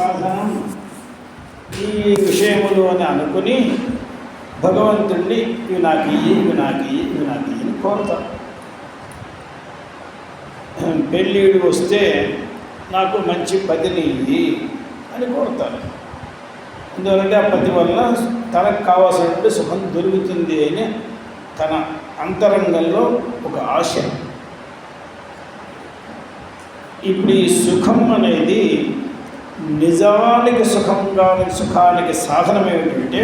సాధనం ఈ విషయములు అని అనుకుని భగవంతుణ్ణి ఇవి నాకు అని కోరుతారు. పెళ్ళిడు వస్తే నాకు మంచి పతిని అని కోరుతారు. ఎందుకంటే ఆ పతి వల్ల తనకు కావాల్సినటువంటి సుఖం దొరుకుతుంది అని తన అంతరంగంలో ఒక ఆశ. ఇప్పుడు ఈ సుఖం అనేది నిజానికి సుఖానికి సాధనం ఏమిటంటే,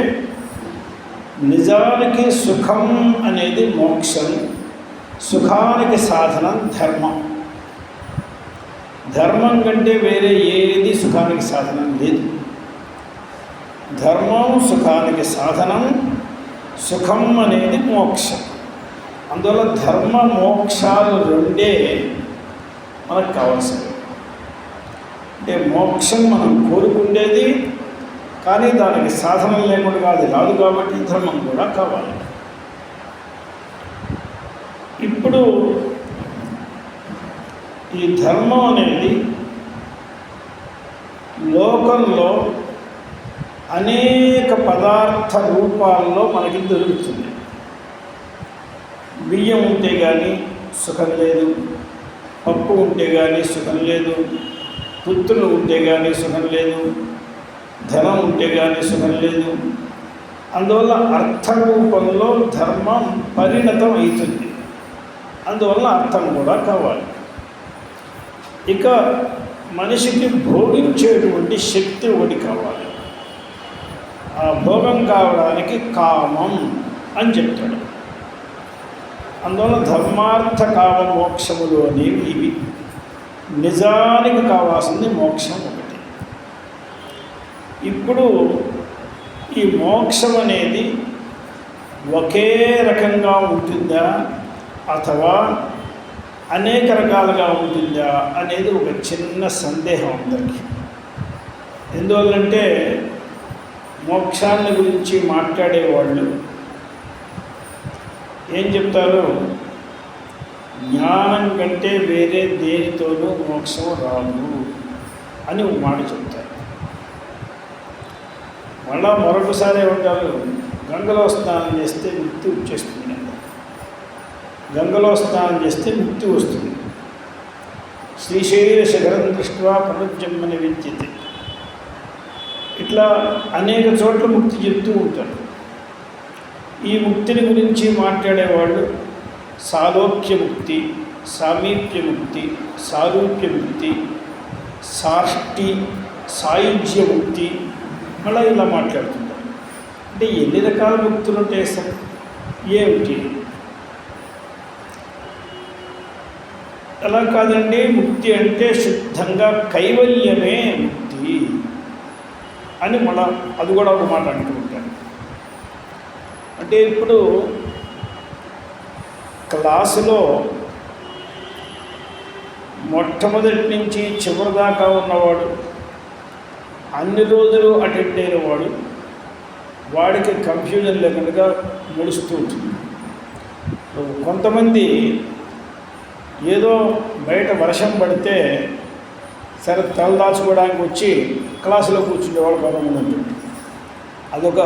నిజానికి సుఖం అనేది మోక్షం, సుఖానికి సాధనం ధర్మం. ధర్మం కంటే వేరే ఏది సుఖానికి సాధనం లేదు. ధర్మం సుఖానికి సాధనం, సుఖం అనేది మోక్షం. అందువల్ల ధర్మ మోక్షాలు రెండే మనకు కావాల్సింది. అంటే మోక్షం మనం కోరుకునేది, కానీ దానికి సాధనం లేకుండా అది రాదు. కాబట్టి ధర్మం కూడా కావాలి. ఇప్పుడు ఈ ధర్మం అనేది లోకంలో అనేక పదార్థ రూపాల్లో మనకి దొరుకుతుంది. బియ్యం ఉంటే కానీ సుఖం లేదు, పప్పు ఉంటే కానీ సుఖం లేదు, పుత్రులు ఉంటే కానీ సుఖం లేదు, ధనం ఉంటే కానీ సుఖం లేదు. అందువల్ల అర్థరూపంలో ధర్మం పరిణతం అవుతుంది. అందువల్ల అర్థం కూడా కావాలి. ఇక మనిషికి భోగించేటువంటి శక్తి ఒకటి కావాలి. ఆ భోగం కావడానికి కామం అని చెప్తాడు. అందువల్ల ధర్మార్థ కామ మోక్షములు అనేవి ఇవి. నిజానికి కావాల్సింది మోక్షం ఒకటి. ఇప్పుడు ఈ మోక్షం అనేది ఒకే రకంగా ఉంటుందా అథవా అనేక రకాలుగా ఉంటుందా అనేది ఒక చిన్న సందేహం అందరికీ. ఎందువల్లంటే మోక్షాన్ని గురించి మాట్లాడేవాళ్ళు ఏం చెప్తారు, జ్ఞానం కంటే వేరే దేనితోనూ మోక్షం రాదు అని ఒక మాట చెప్తారు. మళ్ళా మరొకసారి ఏమంటారు, గంగలో స్నానం చేస్తే ముక్తి వచ్చేస్తుంది. గంగలో స్నానం చేస్తే ముక్తి వస్తుంది. శ్రీశైల శిఖరం దృష్ట్యా పునర్జన్మని విద్యతే. ఇట్లా అనేక చోట్ల ముక్తి చెప్తూ ఉంటారు. ఈ ముక్తిని గురించి మాట్లాడేవాళ్ళు సాలోక్య ముక్తి, సామీప్య ముక్తి, సారూప్య ముక్తి, సాష్టి, సాయుజ్య ముక్తి, మళ్ళీ ఇలా మాట్లాడుతుంటారు. అంటే ఎన్ని రకాల ముక్తులు ఉంటాయి సార్? ఏమిటి? అలా కాదండి, ముక్తి అంటే శుద్ధంగా కైవల్యమే ముక్తి అని మళ్ళా అది కూడా ఒక మాట అంటూ ఉంటారు. అంటే ఇప్పుడు క్లాసులో మొట్టమొదటి నుంచి చివరి దాకా ఉన్నవాడు, అన్ని రోజులు అటెండ్ అయిన వాడికి కన్ఫ్యూజన్ లేకుండా ముడుస్తూ ఉంటుంది. కొంతమంది ఏదో బయట వర్షం పడితే సరే తలదాచుకోవడానికి వచ్చి క్లాసులో కూర్చునేవాడు కొంతమంది ఉంటుంది. అదొక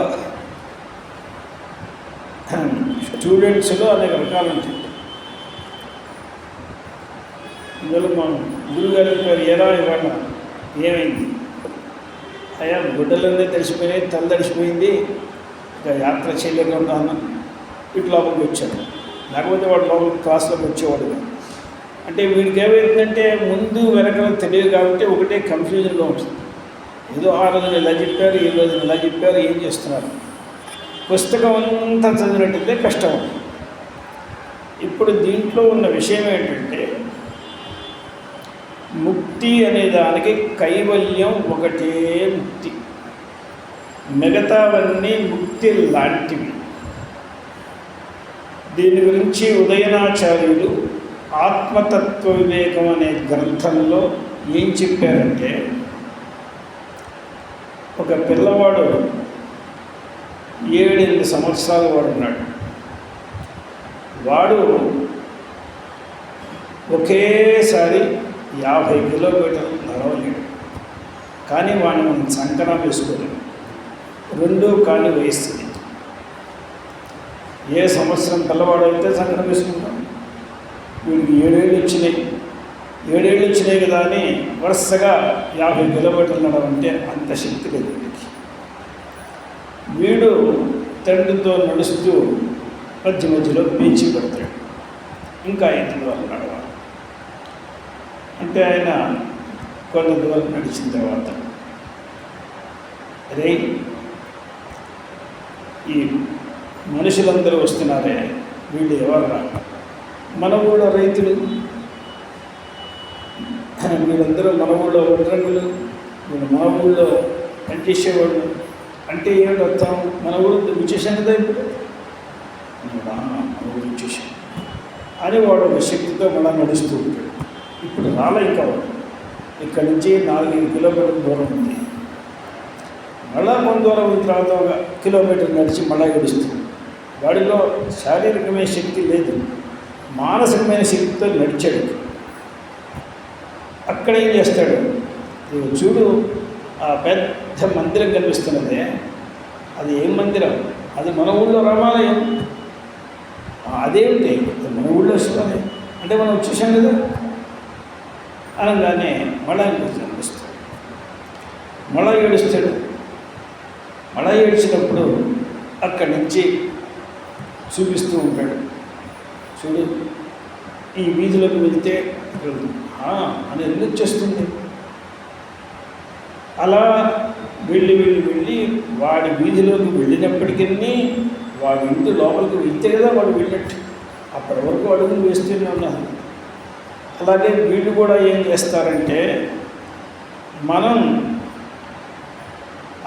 స్టూడెంట్స్లో అనేక రకాలు ఉంటాయి. ఇందులో మా గురుగారి పేరు ఎలా ఇవాళ ఏమైంది అయ్యా, గుడ్డలన్నీ తడిసిపోయినాయి, తల తడిసిపోయింది, ఇక యాత్ర చేయలేకుండా ఇటు లోపలికి వచ్చాడు. లేకపోతే వాడు లోపలికి క్లాసులోకి వచ్చేవాడు. అంటే వీడికి ఏమైందంటే ముందు వెనకలు తెలియదు కాబట్టి ఒకటే కన్ఫ్యూజన్గా ఉంటుంది. ఏదో ఆ రోజున ఇలా చెప్పారు, ఈ రోజున ఇలా చెప్పారు, ఏం చేస్తున్నారు. పుస్తకం అంతా చదివినట్టయితే కష్టం. ఇప్పుడు దీంట్లో ఉన్న విషయం ఏంటంటే, ముక్తి అనే దానికి కైవల్యం ఒకటే ముక్తి, మిగతావన్నీ ముక్తి లాంటివి. దీని గురించి ఉదయనాచార్యులు ఆత్మతత్వ వివేకం అనే గ్రంథంలో ఏం చెప్పారంటే, ఒక పిల్లవాడు 7-8 సంవత్సరాల వాడు ఉన్నాడు. వాడు ఒకేసారి 50 కిలోమీటర్లు నడవలేడు. కానీ వాడిని మనం సంకరం వేసుకోలేము. రెండో కాని వయస్సుది. ఏ సంవత్సరం పిల్లవాడైతే సంకరం వేసుకుంటాం. వీడికి 7 ఏళ్ళు వచ్చినాయి. 7 ఏళ్ళు వచ్చినాయి కదా అని వరుసగా 50 కిలోమీటర్లు నడవంటే అంత శక్తి లేదు వీడికి. వీడు తండ్రితో నడుస్తూ మధ్య మధ్యలో పీచి పెడతాడు. ఇంకా 5 దూరం నడవాలి. అంటే ఆయన కొంత దూరం నడిచిన తర్వాత, అరే ఈ మనుషులందరూ వస్తున్నారే, వీళ్ళు ఎవరు? మన ఊళ్ళో రైతులు, వీళ్ళందరూ మన ఊళ్ళో వడ్రంగులు, వీళ్ళు మన ఊళ్ళో పనిచేసేవాళ్ళు. అంటే ఏమిటి అర్థం? మన ఊరు వచ్చేసాను కదా ఇప్పుడు, మన ఊరు వచ్చేసాను అని వాడు ఒక శక్తితో మళ్ళీ నడుస్తూ ఉంటాడు. ఇప్పుడు రాలే ఇంకా వాడు. ఇక్కడి నుంచి 4 కిలోమీటర్ల దూరం ఉంది. మళ్ళా కొంత దూరం ఉన్న తర్వాత 1 కిలోమీటర్ నడిచి మళ్ళా గడుస్తుంది. వాడిలో శారీరకమైన శక్తి లేదు, మానసికమైన శక్తితో నడిచాడు. అక్కడ ఏం చేస్తాడు? చూడు, ఆ పెద్ద మందిరం కనిపిస్తున్నదే, అది ఏం మందిరం? అది మన ఊళ్ళో రామాలయం. అదేమిటి? మన ఊళ్ళో శివాలయం అంటే మనం వచ్చేసాం కదా అనగానే మళ్ళా కనిపిస్తాడు. మళ్ళా ఏడుస్తాడు. మళ్ళా ఏడ్చినప్పుడు అక్కడి నుంచి చూపిస్తూ ఉంటాడు. చూడు, ఈ వీధిలోకి వెళ్తే అని ఎందుకు వచ్చేస్తుంది. అలా వెళ్ళి వాడి వీధిలోకి వెళ్ళినప్పటికీ వాడి ఇంటి లోపలికి వెళ్తే కదా వాడు వెళ్ళినట్టు. అప్పటి వరకు అడుగులు వేస్తూనే ఉన్నాను. అలాగే వీళ్ళు కూడా ఏం చేస్తారంటే, మనం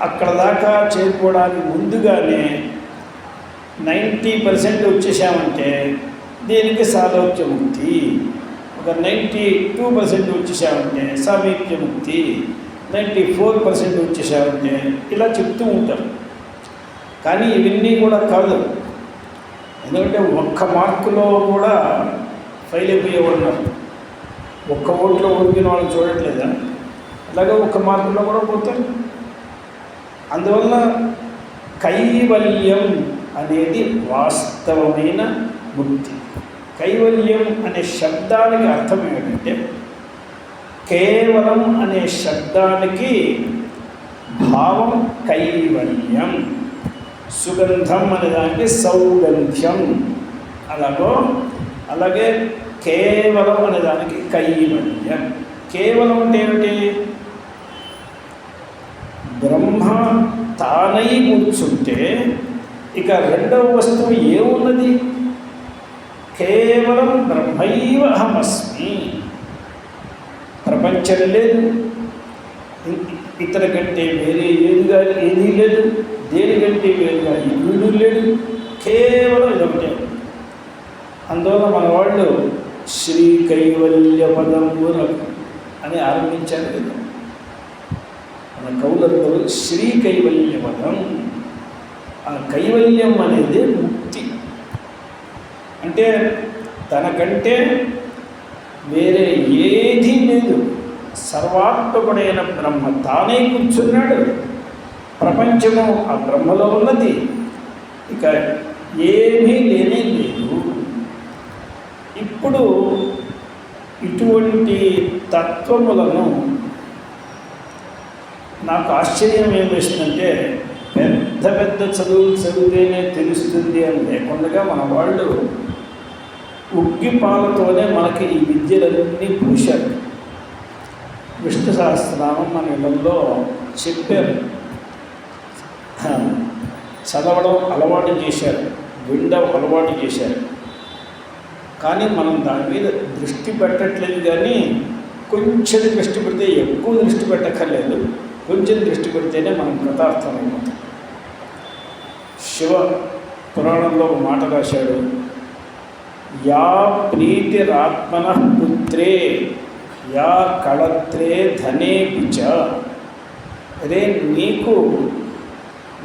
అక్కడ దాకా చేరుకోవడానికి ముందుగానే 90% వచ్చేసామంటే దీనికి సాలోక్యముక్తి, ఒక 92% వచ్చేసామంటే సమీప్యముక్తి, 94% వచ్చేసామంటే ఇలా చెప్తూ ఉంటారు. కానీ ఇవన్నీ కూడా కాదు. ఎందుకంటే 1 మార్కులో కూడా ఫెయిల్ అయిపోయేవాళ్ళు. 1 ఓట్లో ఓడిపోయిన వాళ్ళని చూడట్లేదా? అలాగే 1 మార్కులో కూడా పోతారు. అందువల్ల కైవల్యం అనేది వాస్తవమైన ముక్తి. కైవల్యం అనే శబ్దానికి అర్థం ఏమిటంటే, కేవలం అనే శబ్దానికి భావం కైవల్యం, సుగంధం అనే దానికి సౌగంధ్యం, అలాగే కేవలం అనే దానికి కైవల్యం. కేవలం అంటే ఏమిటి? బ్రహ్మ తానై కూర్చుంటే ఇక రెండవ వస్తువు ఏమున్నది? కేవలం బ్రహ్మైవ అహమస్మి. ప్రపంచం లేదు, ఇతర కంటే వేరే ఏదీ లేదు, దేనికంటే వేరుగా వీడు లేడు, కేవలం ఇదొకటే. అందువల్ల మన వాళ్ళు శ్రీ కైవల్య పదమున అని ఆరంభించారు కదా మన కవులందరూ. శ్రీ కైవల్య పదం, ఆ కైవల్యం అనేది ముక్తి. అంటే తనకంటే వేరే ఏదీ లేదు, సర్వాత్మకుడైన బ్రహ్మ తానే కూర్చున్నాడు. ప్రపంచము ఆ బ్రహ్మలో ఉన్నది, ఇక ఏమీ లేనే లేదు. ఇప్పుడు ఇటువంటి తత్వములను నాకు ఆశ్చర్యం ఏమేస్తుందంటే, పెద్ద పెద్ద చదువులు చదివితేనే తెలుస్తుంది అని లేకుండా మన వాళ్ళు ఉగ్గి పాలతోనే మనకి ఈ విద్యలన్నీ పూశారు. విష్ణు సహస్రనామం మన ఇళ్ళల్లో చెప్పారు, చదవడం అలవాటు చేశారు, వినడం అలవాటు చేశారు. కానీ మనం దాని మీద దృష్టి పెట్టట్లేదు. కానీ కొంచెం దృష్టి పెడితే, ఎక్కువ దృష్టి పెట్టక్కర్లేదు, కొంచెం దృష్టి పెడితేనే మనం కృతార్థమైపోతాం. శివ పురాణంలో ఒక మాట రాశాడు, యా ప్రీతిరాత్మన పుత్రే యా కళత్రే ధనే పిచ. అరే, నీకు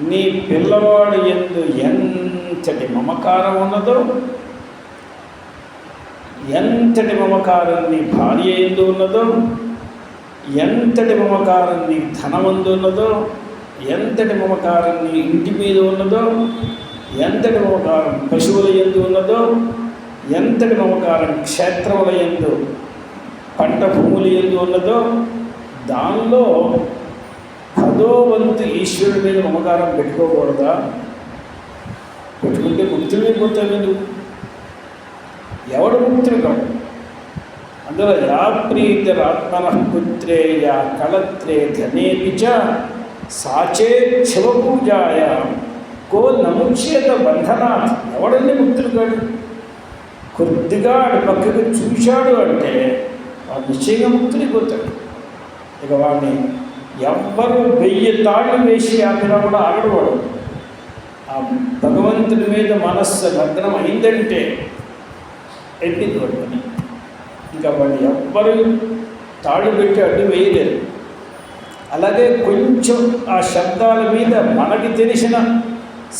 నీ పిల్లవాడు యందు ఎంతటి మమకారం ఉన్నదో, ఎంతటి మమకారం నీ భార్య యందు ఉన్నదో, ఎంతటి మమకారం నీ ధనమందు ఉన్నదో, ఎంతటి మమకారం నీ ఇంటి మీద ఉన్నదో, ఎంతటి మమకారం పశువుల యందు ఉన్నదో, ఎంతటి మమకారం క్షేత్రముల యందు పంట భూముల యందు ఉన్నదో, దానిలో 10వ వంతు ఈశ్వరుడి మీద మమకారం పెట్టుకోకూడదా? పెట్టుకుంటే ముక్తులైపోతావు నువ్వు. ఎవడు ముక్తులు కావు. అందులో యా ప్రీతిరాత్మన పుత్రే యా కళత్రే ధనేపి చ సాచే శివపూజాయ కో నముచ్యేత బంధనాత్. ఎవడన్నీ ముక్తులు కాడు. కొద్దిగా ఆడి పక్కకు చూశాడు అంటే వాడు నిశ్చయంగా ముక్తులైపోతాడు. ఇక వాడిని ఎవ్వరు 1000 తాళ్ళు వేసి ఆపినా కూడా ఆగడవాడు. ఆ భగవంతుడి మీద మనస్సు లగ్నం అయిందంటే ఎట్టింది వాడిని. ఇంకా వాడు ఎవ్వరు తాళ్ళు పెట్టి అడ్డు వేయలేరు. అలాగే కొంచెం ఆ శబ్దాల మీద మనకి తెలిసిన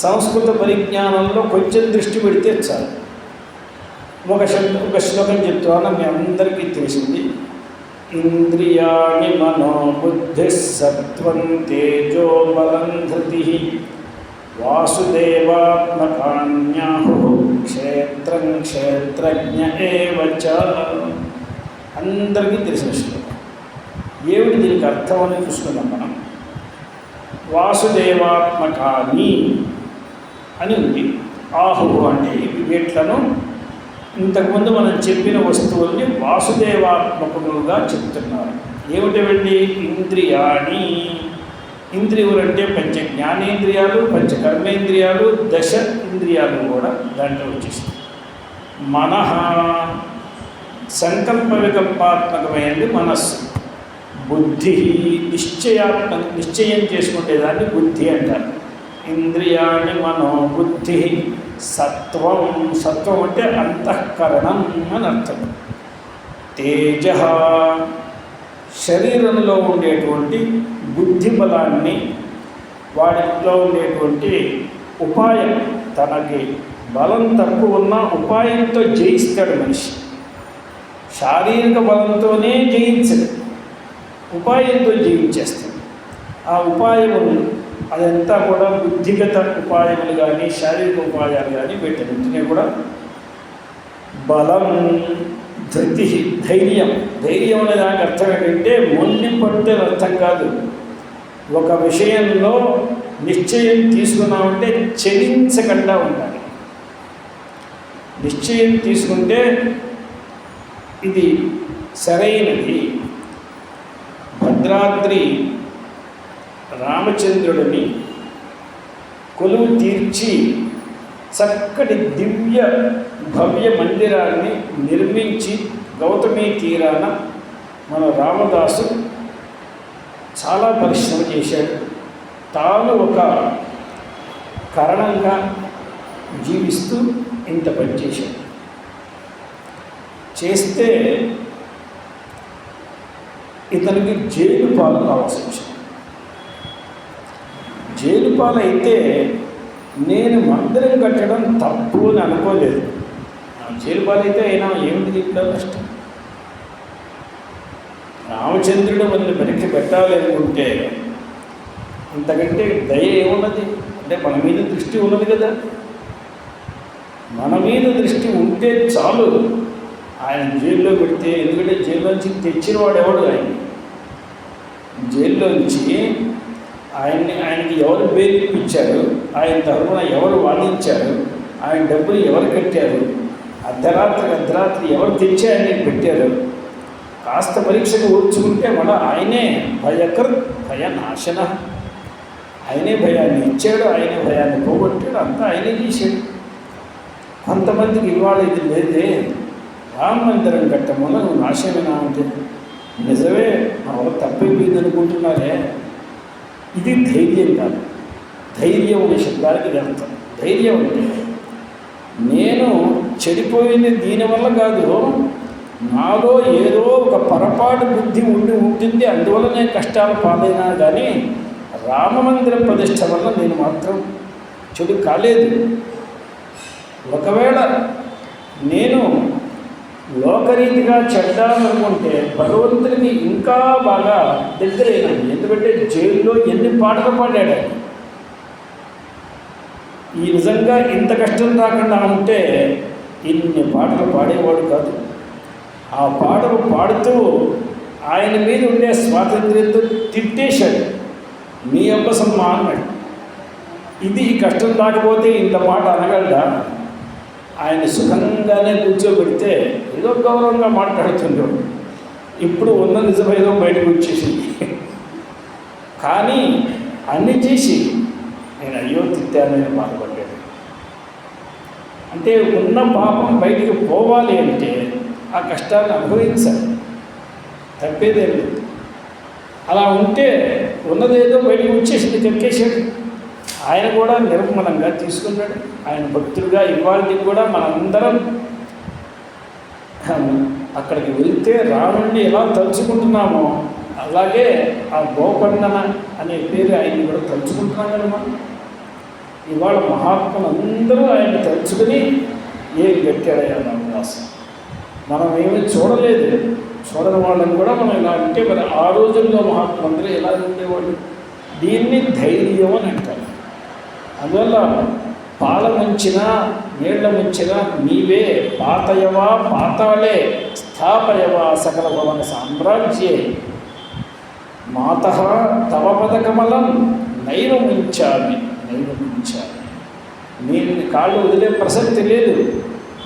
సంస్కృత పరిజ్ఞానంలో కొంచెం దృష్టి పెడితే చాలు. ఒక శ్లోకం చెప్తాను, మీ అందరికీ తెలిసింది. ఇంద్రియాణి మనోబుద్ధి సత్వం తేజో బలం ధృతి వాసుదేవాత్మకాన్యాహు క్షేత్రం క్షేత్రజ్ఞ ఏవ చ. అందరికీ తెలిసిన శ్లోకం. ఏమిటి దీనికి అర్థం అని చూసుకుందాం మనం. వాసుదేవాత్మకాని అని ఉంది. ఆహు అంటే వీట్లను ఇంతకుముందు మనం చెప్పిన వస్తువుల్ని వాసుదేవాత్మకములుగా చెప్తున్నారు. ఏమిటండి? ఇంద్రియాణి. ఇంద్రియులు అంటే పంచ జ్ఞానేంద్రియాలు, పంచ కర్మేంద్రియాలు, 10 ఇంద్రియాలు కూడా దాంట్లో వచ్చేస్తాయి. మనః సంకల్ప వికల్పాత్మకమైనది మనస్సు. బుద్ధి నిశ్చయం చేసుకునే దాన్ని బుద్ధి అంటారు. ఇంద్రియాణి మనోబుద్ధి. సత్వం అంటే అంతఃకరణం అని అర్థం. తేజ శరీరంలో ఉండేటువంటి బుద్ధి బలాన్ని, వాటిలో ఉండేటువంటి ఉపాయం, తనకి బలం తక్కువ ఉన్న ఉపాయంతో జయిస్తాడు మనిషి. శారీరక బలంతోనే జయించడు, ఉపాయంతో జయించేస్తాడు. ఆ ఉపాయములు అదంతా కూడా బుద్ధిగత ఉపాయములు కానీ శారీరక ఉపాయాలు కానీ వీటన్నింటినీ కూడా బలం, ధృతి, ధైర్యం. ధైర్యం అనే దానికి అర్థం ఏంటంటే మొండి పట్టే అర్థం కాదు. ఒక విషయంలో నిశ్చయం తీసుకున్నామంటే చలించకుండా ఉండాలి. నిశ్చయం తీసుకుంటే ఇది సరైనది. భద్రాద్రి రామచంద్రుడిని కొలువు తీర్చి చక్కటి దివ్య భవ్య మందిరాన్ని నిర్మించి గౌతమి తీరాన మన రామదాసు చాలా పరిశ్రమ చేశాడు. తాను ఒక కారణంగా జీవిస్తూ ఇంత పనిచేశాడు. చేస్తే ఇతనికి జైలు పాలు కావాల్సి వచ్చింది. జైలు పాలైతే నేను మందిరం కట్టడం తప్పు అని అనుకోలేదు. జైలు పాలైతే అయినా ఏమిటి దీంట్లో కష్టం? రామచంద్రుడు మనల్ని వెనక్కి పెట్టాలి అనుకుంటే ఇంతకంటే దయ ఏమున్నది? అంటే మన మీద దృష్టి ఉన్నది కదా. మన మీద దృష్టి ఉంటే చాలు. ఆయన జైల్లో పెడితే, ఎందుకంటే జైల్లోంచి తెచ్చిన వాడు ఎవడు? ఆయన జైల్లోంచి ఆయనకి ఎవరు బెయిల్ ఇప్పించారు, ఆయన తరఫున ఎవరు వాదించారు, ఆయన డబ్బులు ఎవరు కట్టారు, అర్ధరాత్రి ఎవరు తెచ్చి ఆయనకి పెట్టారు, కాస్త పరీక్షకు ఓర్చుకుంటే మళ్ళీ ఆయనే భయనాశన. ఆయనే భయాన్ని ఇచ్చాడు, ఆయనే భయాన్ని పోగొట్టాడు, అంతా ఆయనే చేశాడు. కొంతమందికి ఇవాళ ఇది లేదే, రామ మందిరం కట్టమని నువ్వు నాశనమేనా అంటే నిజమే, మా వాళ్ళు తప్పైపోయింది అనుకుంటున్నారే. ఇది ధైర్యం కాదు. ధైర్యం అనే శబ్దానికి ఇది అర్థం. ధైర్యం అంటే నేను చెడిపోయింది దీనివల్ల కాదు, నాలో ఏదో ఒక పొరపాటు బుద్ధి ఉంటుంది, అందువల్ల నేను కష్టాలు పాలైనా కానీ రామమందిర ప్రతిష్ట వల్ల నేను మాత్రం చెడు కాలేదు. ఒకవేళ నేను లోకరీతిగా చెడ్డాలనుకుంటే భగవంతుడికి ఇంకా బాగా దగ్గరైనాడు. ఎందుకంటే జైల్లో ఎన్ని పాటలు పాడాడు. ఈ నిజంగా ఇంత కష్టం రాకుండా ఉంటే ఇన్ని పాటలు పాడేవాడు కాదు. ఆ పాటలు పాడుతూ ఆయన మీద ఉండే స్వాతంత్ర్యంతో తిట్టేశాడు. మీ అబ్బసమ్మా అన్నాడు. ఇది కష్టం రాకపోతే ఇంత మాట అనగలడా? ఆయన సుఖంగానే కూర్చోబెడితే ఏదో గౌరవంగా మాట్లాడుతుంటాడు. ఇప్పుడు ఉన్న నిజమేదో బయటకు వచ్చేసింది. కానీ అన్ని చేసి నేను అయ్యో తిట్టానని బాధపడ్డాడు. అంటే ఉన్న పాపం బయటికి పోవాలి అంటే ఆ కష్టాన్ని అనుభవించాలి, తప్పేదేం లేదు. అలా ఉంటే ఉన్నదేదో బయటకు వచ్చేసింది, కక్కేశాడు. ఆయన కూడా నిర్మలంగా తీసుకున్నాడు. ఆయన భక్తులుగా ఇవాళకి కూడా మనందరం అక్కడికి వెళ్తే రావణ్ణి ఎలా తలుచుకుంటున్నామో అలాగే ఆ గోపన్నన అనే పేరు ఆయన్ని కూడా తలుచుకుంటున్నాం కదా మనం. ఇవాళ మహాత్ములు అందరూ ఆయన తలుచుకుని ఏం గట్టాడయ్యా రామదాసు. మనం ఏమీ చూడలేదు, చూడని వాళ్ళని కూడా మనం ఇలా అంటే మరి ఆ రోజుల్లో మహాత్ములందరూ ఎలా ఉండేవాళ్ళు. దీన్ని ధైర్యం అని అంటారు. అందువల్ల పాల ముంచినా నీళ్ల ముంచినా నీవే, పాతయవా పాతాళే స్థాపయవా సకల భవన సామ్రాజ్యే, మాత తవ పదకమలం నైవముంచామి నైవముంచామి. నేను కాళ్ళు వదిలే ప్రసక్తి లేదు.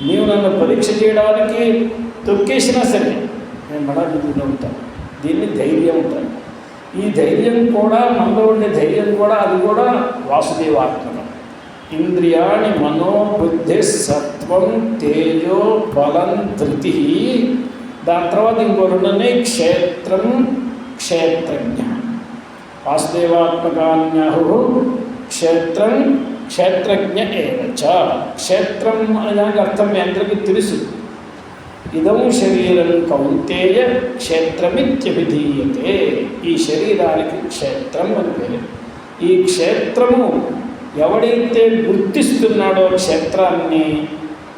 నీవు నన్ను పరీక్ష చేయడానికి తొక్కేసినా సరే నేను మళ్ళీ ఉంటాను. దీన్ని ధైర్యం ఉంటాను. ఈ ధైర్యం కూడా మనలో ఉండే ధైర్యం కూడా అది కూడా వాసుదేవాత్మకం. ఇంద్రియాణి మనోబుద్ధి సత్వం తేజో బలం ధృతి. దాని తర్వాత ఇంకో రెండునే క్షేత్రం క్షేత్రజ్ఞ. వాసుదేవాత్మకాన్యాహు క్షేత్రం క్షేత్రజ్ఞ ఏవచ. క్షేత్రం అనే దానికి అర్థం మీ అందరికీ తెలుసు. ఇదం శరీరం కౌంతేయ క్షేత్రమిత్యభిధీయతే. ఈ శరీరానికి క్షేత్రం అని పేరు. ఈ క్షేత్రము ఎవడైతే గుర్తిస్తున్నాడో క్షేత్రాన్ని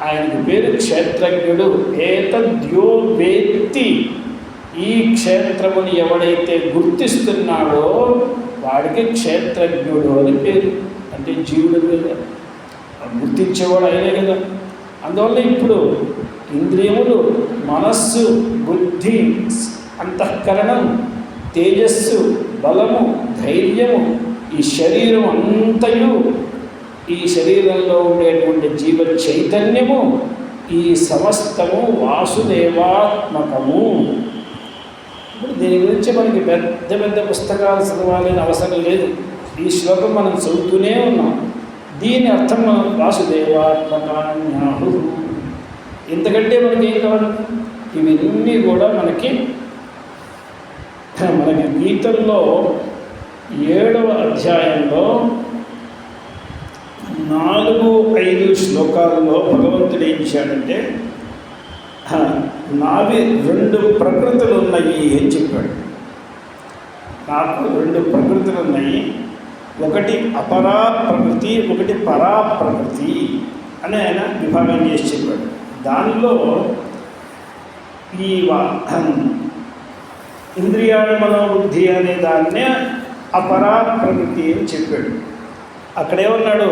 ఆయనకు పేరు క్షేత్రజ్ఞుడు. ఏతద్యో వేత్తి. ఈ క్షేత్రముని ఎవడైతే గుర్తిస్తున్నాడో వాడికి క్షేత్రజ్ఞుడు అని పేరు. అంటే జీవుడు కదా, గుర్తించేవాడు ఆయనే కదా. అందువల్ల ఇప్పుడు ఇంద్రియములు, మనస్సు, బుద్ధి, అంతఃకరణం, తేజస్సు, బలము, ధైర్యము, ఈ శరీరం అంతయు, ఈ శరీరంలో ఉండేటువంటి జీవ చైతన్యము, ఈ సమస్తము వాసుదేవాత్మకము. ఇప్పుడు దీని గురించి మనకి పెద్ద పెద్ద పుస్తకాలు చదవాలని అవసరం లేదు. ఈ శ్లోకం మనం చదువుతూనే ఉన్నాం. దీని అర్థం మనం వాసుదేవాత్మకాన్యాహు. ఇంతకంటే మనకి ఏం కావాలి? ఇవన్నీ కూడా మనకి గీతల్లో 7వ అధ్యాయంలో 4-5 శ్లోకాలలో భగవంతుడు ఏం చేశాడంటే నావి 2 ప్రకృతులు ఉన్నాయి అని చెప్పాడు. నాకు 2 ప్రకృతులు ఉన్నాయి. ఒకటి అపరా ప్రకృతి, ఒకటి పరా ప్రకృతి అని ఆయన విభాగం చేసి చెప్పాడు. దానిలో ఈ ఇంద్రియాణ మనోబుద్ధి అనే దాన్నే అపరా ప్రకృతి అని చెప్పాడు. అక్కడేమన్నాడు?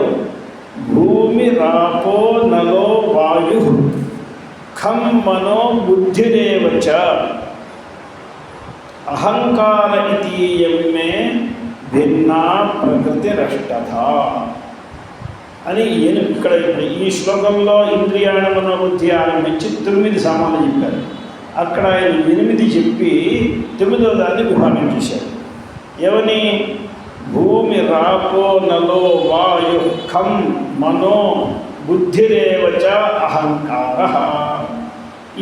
భూమి రాపో నలో వాయు ఖం మనో బుద్ధిరేవచ అహంకార ఇతీయమే భిన్నా ప్రకృతి రష్టథ అని ఇక్కడ ఈ శ్లోకంలో ఇంద్రియాణ మనోబుద్ధి ఆరంభించి 9 సామాన్లు చెప్పారు. అక్కడ ఆయన 8 చెప్పి 9వ దాన్ని విభాగం చేశారు. ఏమని? భూమి రాపో నలో వాయు ఖం మనో బుద్ధిరేవచ అహంకార.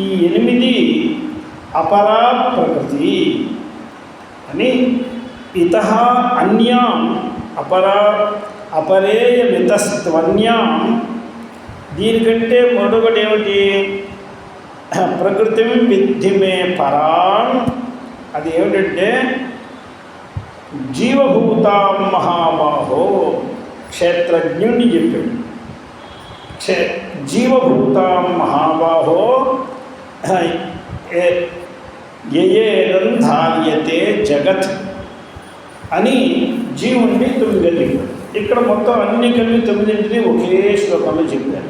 ఈ 8 అపరా ప్రకృతి అని. ఇతః అన్యాం అపరేయమితస్త్వన్యాం. దీనికంటే మొదటి ఏమిటి? ప్రకృతి విద్ధిమే పరాం. అది ఏమిటంటే జీవభూతాం మహాబాహో. క్షేత్రజ్ఞుని చెప్పాడు. జీవభూతాం మహాబాహో ధార్యతే జగత్ అని జీవుణ్ణి 9 చెప్పారు. ఇక్కడ మొత్తం అన్ని కలిపి 9 ఒకే శ్లోకంలో చెప్పారు.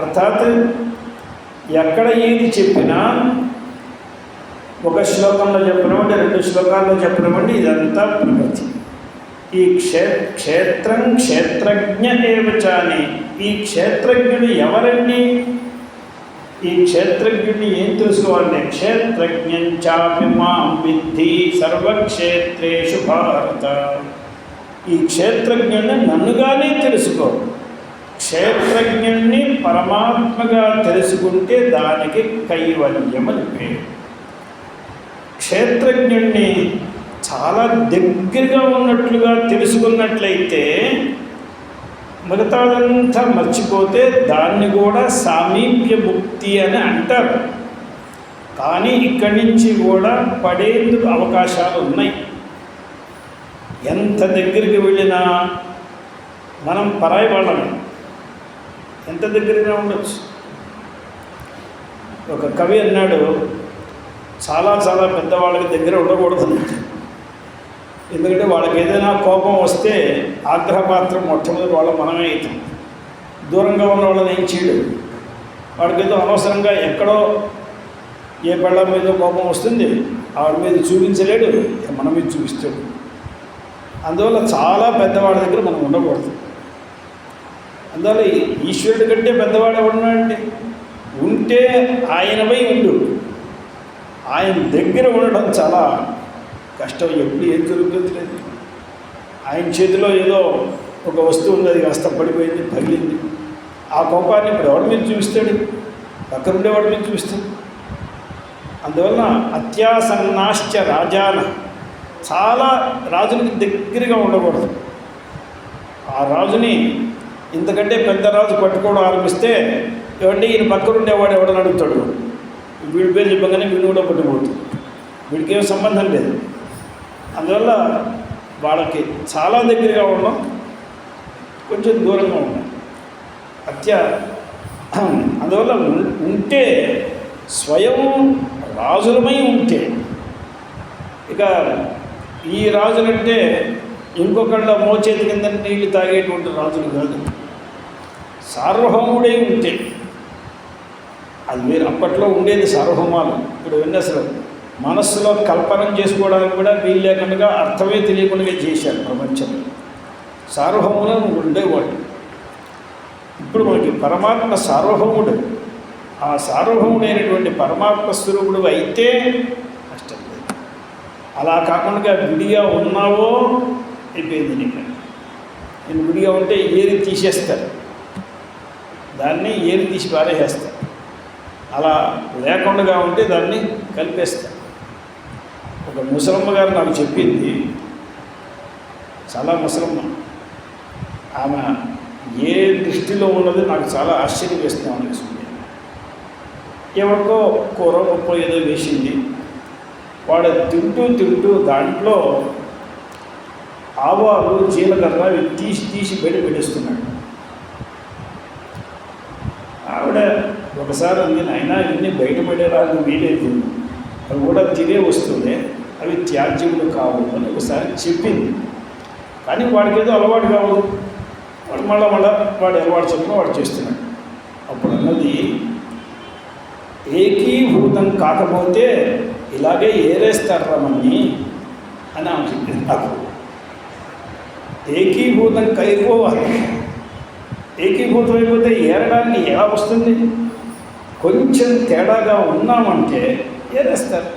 అర్థాత్ ఎక్కడ ఏది చెప్పినా ఒక శ్లోకంలో చెప్పినవండి, 2 శ్లోకాల్లో చెప్పినవండి, ఇదంతా ప్రకృతి. ఈ క్షేత్రం క్షేత్రజ్ఞ ఏవచాని, ఈ క్షేత్రజ్ఞుడు ఎవరండి? ఈ క్షేత్రజ్ఞుడిని ఏం తెలుసుకోవాలంటే క్షేత్రజ్ఞంచాపి మాం విద్ధి సర్వక్షేత్రేషు భారత. ఈ క్షేత్రజ్ఞుడిని నన్నుగానే తెలుసుకో. క్షేత్రజ్ఞుడిని పరమాత్మగా తెలుసుకుంటే దానికి కైవల్యం అని పేరు. క్షేత్రజ్ఞుడిని చాలా దగ్గరగా ఉన్నట్లుగా తెలుసుకున్నట్లయితే మిగతాదంతా మర్చిపోతే దాన్ని కూడా సామీప్య ముక్తి అని అంటారు. కానీ ఇక్కడి నుంచి కూడా పడేందుకు అవకాశాలు ఉన్నాయి. ఎంత దగ్గరికి వెళ్ళినా మనం పరాయి వాళ్ళమే, ఎంత దగ్గరగా ఉండొచ్చు. ఒక కవి అన్నాడు, చాలా చాలా పెద్దవాళ్ళకి దగ్గర ఉండకూడదు. ఎందుకంటే వాళ్ళకి ఏదైనా కోపం వస్తే ఆగ్రహపాత్రం మొట్టమొదటి వాళ్ళ మనమే అవుతాం. దూరంగా ఉన్న వాళ్ళని ఏం చేయడు. వాడికి ఏదో అనవసరంగా ఎక్కడో ఏ పళ్ళ మీద కోపం వస్తుంది, ఆవిడ మీద చూపించలేడు, మన మీద చూపిస్తాడు. అందువల్ల చాలా పెద్దవాళ్ళ దగ్గర మనం ఉండకూడదు. అందువల్ల ఈశ్వరుడి కంటే పెద్దవాడే ఉన్నాడండి. ఉంటే ఆయనపై ఉండు. ఆయన దగ్గర ఉండడం చాలా కష్టం. ఎప్పుడు ఏం జరుగుతుంది లేదు. ఆయన చేతిలో ఏదో ఒక వస్తువు ఉంది, అది కాస్త పడిపోయింది, పగిలింది. ఆ కోపాన్ని ఇప్పుడు ఎవరి మీద చూపిస్తాడు? పక్కనుండేవాడి మీద చూపిస్తాడు. అందువలన అత్యాసన్నాశ్చ రాజాన, చాలా రాజులకి దగ్గరగా ఉండకూడదు. ఆ రాజుని ఇంతకంటే పెద్ద రాజు పట్టుకోవడం ఆరంభిస్తే ఏమంటే ఈయన పక్కనుండేవాడు ఎవడని అడుగుతాడు. వీడి పేరు చెప్పగానే వీడు కూడా పట్టుకుపోతుంది. వీడికి ఏం సంబంధం లేదు. అందువల్ల వాళ్ళకి చాలా దగ్గరగా ఉండడం, కొంచెం దూరంగా ఉండడం అందువల్ల ఉంటే స్వయం రాజులమై ఉంటే, ఇక ఈ రాజులంటే ఇంకొకళ్ళ మోచేతి కింద నీళ్ళు తాగేటువంటి రాజులు కాదు. సార్వభౌముడై ఉంటే అది వేరు. అప్పట్లో ఉండేది సార్వభౌమాలు. ఇప్పుడు విన్న అసలు మనస్సులో కల్పనం చేసుకోవడానికి కూడా వీలు లేకుండా అర్థమే తెలియకుండా చేశారు ప్రపంచంలో. సార్వభౌములను ఉండేవాడు. ఇప్పుడు మనకి పరమాత్మ సార్వభౌముడు. ఆ సార్వభౌముడైనటువంటి పరమాత్మ స్వరూపుడు అయితే కష్టం లేదు. అలా కాకుండా విడిగా ఉన్నావో అయిపోయింది. నేను విడిగా ఉంటే ఏరి తీసేస్తారు, దాన్ని ఏరి తీసి పారేసేస్తారు. అలా లేకుండా ఉంటే దాన్ని కలిపేస్తారు. ఒక ముసలమ్మ గారు నాకు చెప్పింది, చాలా ముసలమ్మ, ఆమె ఏ దృష్టిలో ఉన్నది నాకు చాలా ఆశ్చర్యం వేస్తూ అనిపిస్తుంది. ఎవరికో కూర ముప్పో ఏదో వేసింది, వాడు తింటూ దాంట్లో ఆవాలు జీలకర్ర తీసి పెట్టేస్తున్నాడు. ఆవిడ ఒకసారి అంది, నాయనా ఇవన్నీ బయటపడేలా వీలేదు, అవి కూడా తినే వస్తుందే, అవి త్యాజ్యములు కావు అని ఒకసారి చెప్పింది. కానీ వాడికి ఏదో అలవాటు కావదు. వాడు మళ్ళా వాడు అలవాటు చెప్పిన వాడు చేస్తున్నాడు. అప్పుడు అన్నది, ఏకీభూతం కాకపోతే ఇలాగే ఏరేస్తారా మన్ని అని ఆమె చెప్పింది నాకు. ఏకీభూతం కైపోవాలి. ఏకీభూతం అయిపోతే ఏరడానికి ఎలా వస్తుంది? కొంచెం తేడాగా ఉన్నామంటే ఏరేస్తారు,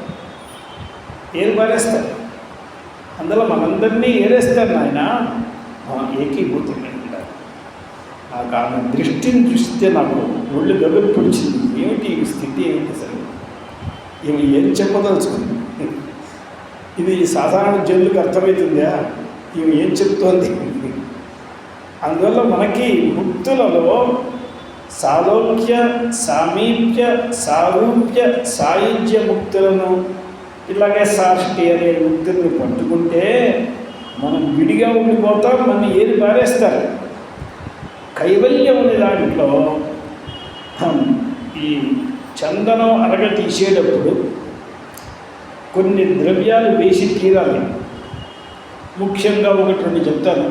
ఏరి పారేస్తారు. అందులో మనందరినీ ఏరేస్తారు నాయన. ఏకీభూతమే ఉండాలి. నాకు ఆమె దృష్టిని చూస్తే నాకు ఒళ్ళు గబులు పొడిచింది. ఏమిటి ఈ స్థితి, ఏమిటి అసలు? ఇవి ఏం చెప్పదలుచుకుంది? ఇది సాధారణ జనులకు అర్థమవుతుందా? ఇవి ఏం చెప్తోంది? అందువల్ల మనకి ముక్తులలో సాలోక్య, సామీప్య, సారూప్య, సాయుధ్య ముక్తులను, ఇలాగే సాష్టి అనే ముక్తుల్ని పట్టుకుంటే మనం విడిగా ఉండిపోతాం, మన ఏది పారేస్తారు. కైవల్యం అనే దాంట్లో ఈ చందనం అరగ తీసేటప్పుడు కొన్ని ద్రవ్యాలు వేసి తీరాలి. ముఖ్యంగా 1-2 చెప్తాను.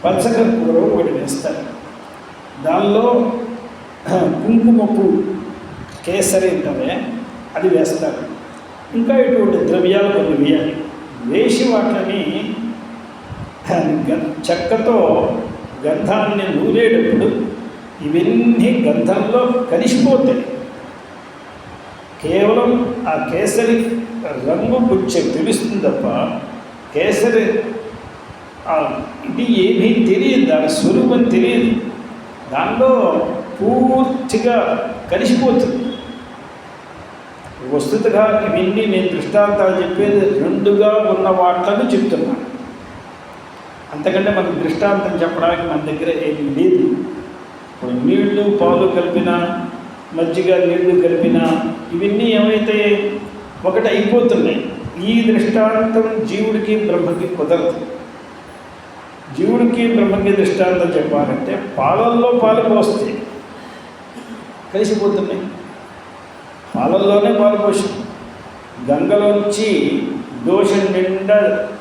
పచ్చకర్పూరం ఒకటి వేస్తారు, దానిలో కుంకుమ పువ్వు కేసరి ఉంటుందే అది వేస్తారు, ఇంకా ఇటువంటి ద్రవ్యాలు కొన్ని వేయాలి. వేసి వాటిని చెక్కతో గంధాన్ని నూరేటప్పుడు ఇవన్నీ గంధంలో కలిసిపోతాయి. కేవలం ఆ కేసరి రంగు కొంచెం తెలుస్తుంది తప్ప కేసరి ఇది ఏమీ తెలియదు, దాని స్వరూపం తెలియదు, దానిలో పూర్తిగా కలిసిపోతుంది. వస్తుతగా ఇవన్నీ నేను దృష్టాంతాలు చెప్పేది 2గా ఉన్న వాట్లను చెప్తున్నాను. అంతకంటే మనకు దృష్టాంతం చెప్పడానికి మన దగ్గర ఏమీ లేదు. ఇప్పుడు నీళ్లు పాలు కలిపినా, మజ్జిగ నీళ్లు కలిపినా ఇవన్నీ ఏమైతే ఒకటి అయిపోతున్నాయి. ఈ దృష్టాంతం జీవుడికి బ్రహ్మకి కుదరదు. జీవుడికి బ్రహ్మకి దృష్టాంతం చెప్పాలంటే పాలల్లో పాలు పోస్తే కలిసిపోతున్నాయి, పాలల్లోనే పాలు పోసి గంగలోంచి దోషం నిండా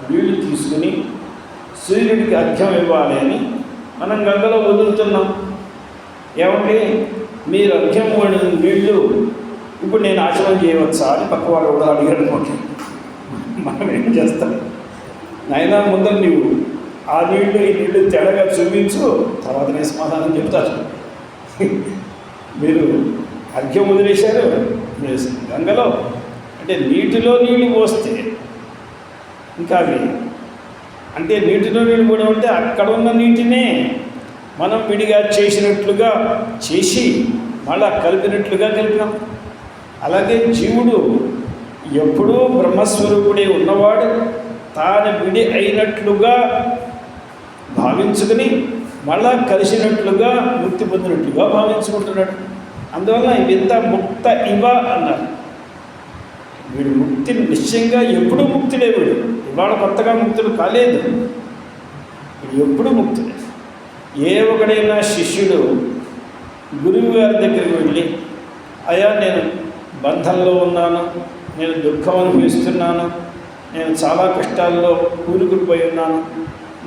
నీళ్లు తీసుకుని సూర్యుడికి అర్ఘ్యం ఇవ్వాలి అని మనం గంగలో వదులుతున్నాం. ఏమంటే మీరు అర్ఘ్యం వాడిన నీళ్లు ఇప్పుడు నేను ఆచరణ చేయవచ్చా అని పక్కవాడు కూడా అడిగాడు అనుకోండి. మనం ఏం చేస్తాం, నాయనా ముందర నీవు ఆ నీళ్లు ఈ నీళ్లు తేడాగా చూపించు, తర్వాత నేను సమాధానం చెప్తాను. మీరు అర్ఘ్యం వదిలేశారు గంగలో, అంటే నీటిలో నీళ్లు పోస్తే ఇంకా అవి అంటే నీటిలో నీళ్ళు కూడా ఉంటే అక్కడ ఉన్న నీటినే మనం విడిగా చేసినట్లుగా చేసి మళ్ళా కలిపినట్లుగా కలిపినాం. అలాగే జీవుడు ఎప్పుడూ బ్రహ్మస్వరూపుడే ఉన్నవాడు తాను విడి అయినట్లుగా భావించుకుని మళ్ళా కలిసినట్లుగా ముక్తి పొందినట్లుగా భావించుకుంటున్నాడు. అందువల్ల ఇవింత ముక్త ఇవ అన్నారు. వీడు ముక్తి నిశ్చయంగా ఎప్పుడూ ముక్తుడే. వీడు ఇవాళ కొత్తగా ముక్తుడు కాలేదు, వీడు ఎప్పుడూ ముక్తుడే. ఏ ఒకడైనా శిష్యుడు గురువు గారి దగ్గరికి వెళ్ళి, అయ్యా నేను బంధంలో ఉన్నాను, నేను దుఃఖం అనుభవిస్తున్నాను, నేను చాలా కష్టాల్లో కూరుకుపోయి ఉన్నాను,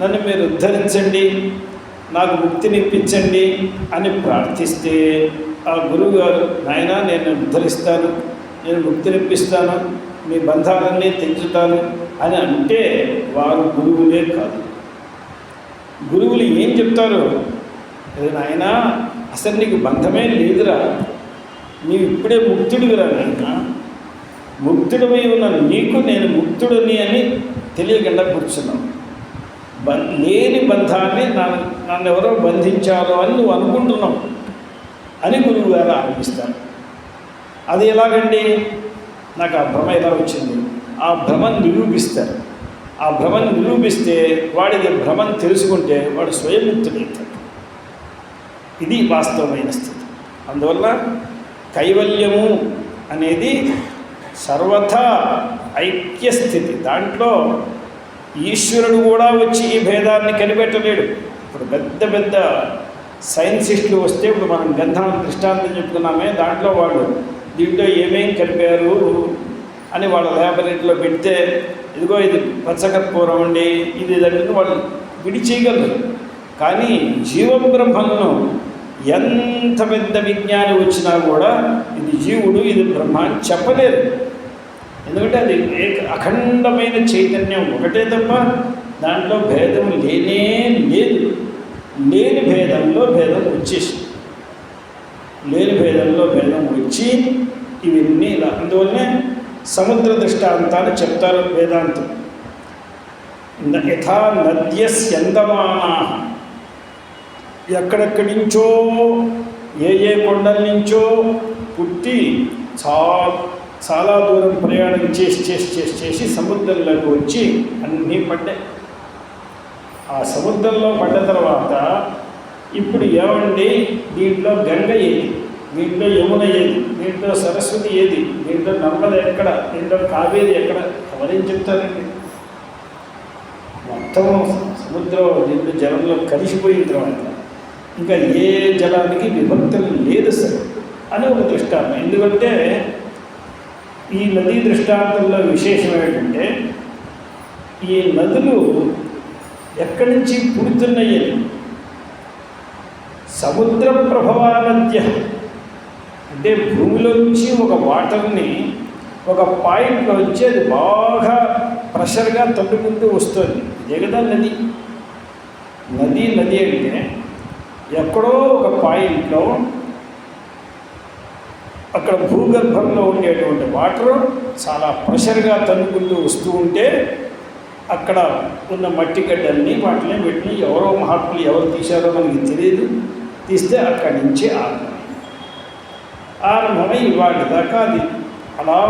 నన్ను మీరు ఉద్ధరించండి, నాకు ముక్తినిప్పించండి అని ప్రార్థిస్తే ఆ గురువుగారు నాయనా నేను ఉద్ధరిస్తాను, నేను ముక్తినిప్పిస్తాను, మీ బంధాలన్నీ తెంచుతాను అని అంటే వారు గురువులే కాదు. గురువులు ఏం చెప్తారు, నాయనా అసలు నీకు బంధమే లేదురా, నీవు ఇప్పుడే ముక్తుడివిరా, నాయన ముక్తుడివై ఉన్న నీకు నేను ముక్తుడిని అని తెలియకుండా కూర్చున్నావు. లేని బంధాన్ని నన్ను ఎవరో బంధించారో అని నువ్వు అనుకుంటున్నావు అని గురువు గారు ఆరంభిస్తారు. అది ఎలాగండి, నాకు ఆ భ్రమ ఎలా వచ్చింది, ఆ భ్రమను నిరూపిస్తారు. ఆ భ్రమను నిరూపిస్తే వాడికి భ్రమను తెలుసుకుంటే వాడు స్వయం ముక్తుడవుతాడు. ఇది వాస్తవమైన స్థితి. అందువల్ల కైవల్యము అనేది సర్వథా ఐక్యస్థితి. దాంట్లో ఈశ్వరుడు కూడా వచ్చి ఈ భేదాన్ని కనిపెట్టలేడు. ఇప్పుడు పెద్ద పెద్ద సైన్సిస్టులు వస్తే, ఇప్పుడు మనం గంధం దృష్టాంతం చెప్తున్నామే, దాంట్లో వాళ్ళు దీంట్లో ఏమేం కలిపారు అని వాళ్ళ ల్యాబొరేటరీలో పెడితే, ఇదిగో ఇది పచ్చకర్పూరం అండి, ఇది ఇదంటే వాళ్ళు విడిచేయగలరు. కానీ జీవబ్రహ్మను ఎంత పెద్ద విజ్ఞానం వచ్చినా కూడా ఇది జీవుడు ఇది బ్రహ్మ అని చెప్పలేరు. ఎందుకంటే అది అఖండమైన చైతన్యం ఒకటే తప్ప దాంట్లో భేదం లేనే లేదు. లేని భేదంలో భేదం వచ్చేసి, లేని భేదంలో భేదం వచ్చి ఇవన్నీ ఇలా. అందువల్లనే సముద్ర దృష్టాంతాన్ని చెప్తారు వేదాంతం. యథా నద్యస్యందమానా, ఎక్కడెక్కడి నుంచో ఏ కొండల నుంచో పుట్టి చాలా దూరం ప్రయాణం చేసి సముద్రంలోకి వచ్చి అన్నీ పడ్డాయి. ఆ సముద్రంలో పడ్డ తర్వాత ఇప్పుడు ఏమండి, దీంట్లో గంగ ఏది, దీంట్లో యమున ఏది, దీంట్లో సరస్వతి ఏది, దీంట్లో నర్మద ఎక్కడ, దీంట్లో కావేరి ఎక్కడ, ఎవరేం చెప్తారండి? మొత్తం సముద్రం దీంట్లో జలంలో కలిసిపోయిన తర్వాత ఇంకా ఏ జలానికి విభక్తులు లేదు సార్. అని ఒక దృష్టాంతం. ఎందుకంటే ఈ నదీ దృష్టాంతంలో విశేషం ఏంటంటే ఈ నదులు ఎక్కడి నుంచి పుడుతున్నాయి, సముద్ర ప్రభావానద్య అంటే భూమిలోంచి ఒక వాటర్ని ఒక పాయింట్లో వచ్చి అది బాగా ప్రెషర్గా తట్టుకుంటూ వస్తుంది. ఇదే కదా నది. నది నది అంటే ఎక్కడో ఒక పాయింట్లో అక్కడ భూగర్భంలో ఉండేటువంటి వాటర్ చాలా ప్రెషర్గా తన్నుకుంటూ వస్తూ ఉంటే అక్కడ ఉన్న మట్టి గడ్డల్ని వీటిని ఎవరో మహాత్ములు ఎవరు తీశారో మనకి తెలియదు. తీస్తే అక్కడి నుంచి ఆరంభమై వాటి దాకా అది అలా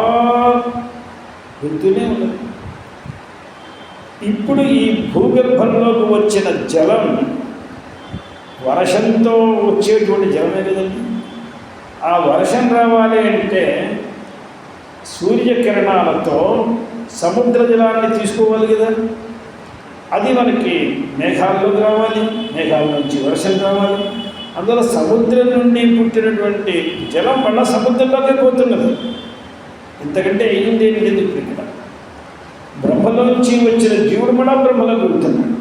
వెళ్తూనే ఉన్నది. ఇప్పుడు ఈ భూగర్భంలోకి వచ్చిన జలం వర్షంతో వచ్చేటువంటి జలమే కదండి. ఆ వర్షం రావాలి అంటే సూర్యకిరణాలతో సముద్ర జలాన్ని తీసుకోవాలి కదా. అది మనకి మేఘాల్లోకి రావాలి, మేఘాల నుంచి వర్షం రావాలి. అందులో సముద్రం నుండి పుట్టినటువంటి జలం మళ్ళా సముద్రంలోకి పోతున్నది. ఇంతకంటే అయ్యింది ఏమి లేదు. ఇప్పుడు ఇక్కడ బ్రహ్మలోంచి వచ్చిన జీవుడు కూడా బ్రహ్మలోకి వెళ్తున్నాడు.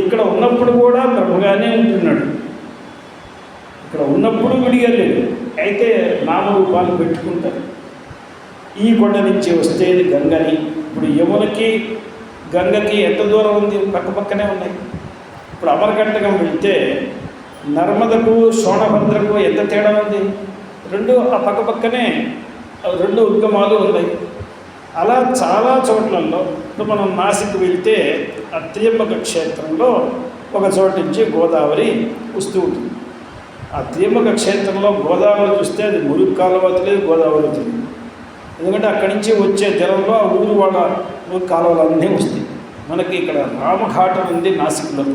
ఇక్కడ ఉన్నప్పుడు కూడా బ్రహ్మగానే ఉంటున్నాడు. ఇక్కడ ఉన్నప్పుడు విడిగా లేదు. అయితే నామరూపాలు పెట్టుకుంటారు. ఈ కొండ నుంచి వస్తే గంగని, ఇప్పుడు యమునకి గంగకి ఎంత దూరం ఉంది? పక్కపక్కనే ఉన్నాయి. ఇప్పుడు అమరకంటకం వెళ్తే నర్మదకు సోనభద్రకు ఎంత తేడా ఉంది? రెండు ఆ పక్కపక్కనే రెండు ఉద్గమాలు ఉన్నాయి. అలా చాలా చోట్లలో ఇప్పుడు మనం నాసిక్ వెళ్తే ఆ త్రియంబక క్షేత్రంలో ఒక చోట నుంచి గోదావరి వస్తూ ఉంటుంది. ఆ త్రియంబక క్షేత్రంలో గోదావరి చూస్తే అది మురుగు కాలువ తెలియదు, గోదావరి తెలియదు. ఎందుకంటే అక్కడి నుంచి వచ్చే జలంలో ఆ ఊరు వాళ్ళ కాలువలన్నీ వస్తాయి. మనకి ఇక్కడ రామఘాటం ఉంది నాసిక్లో,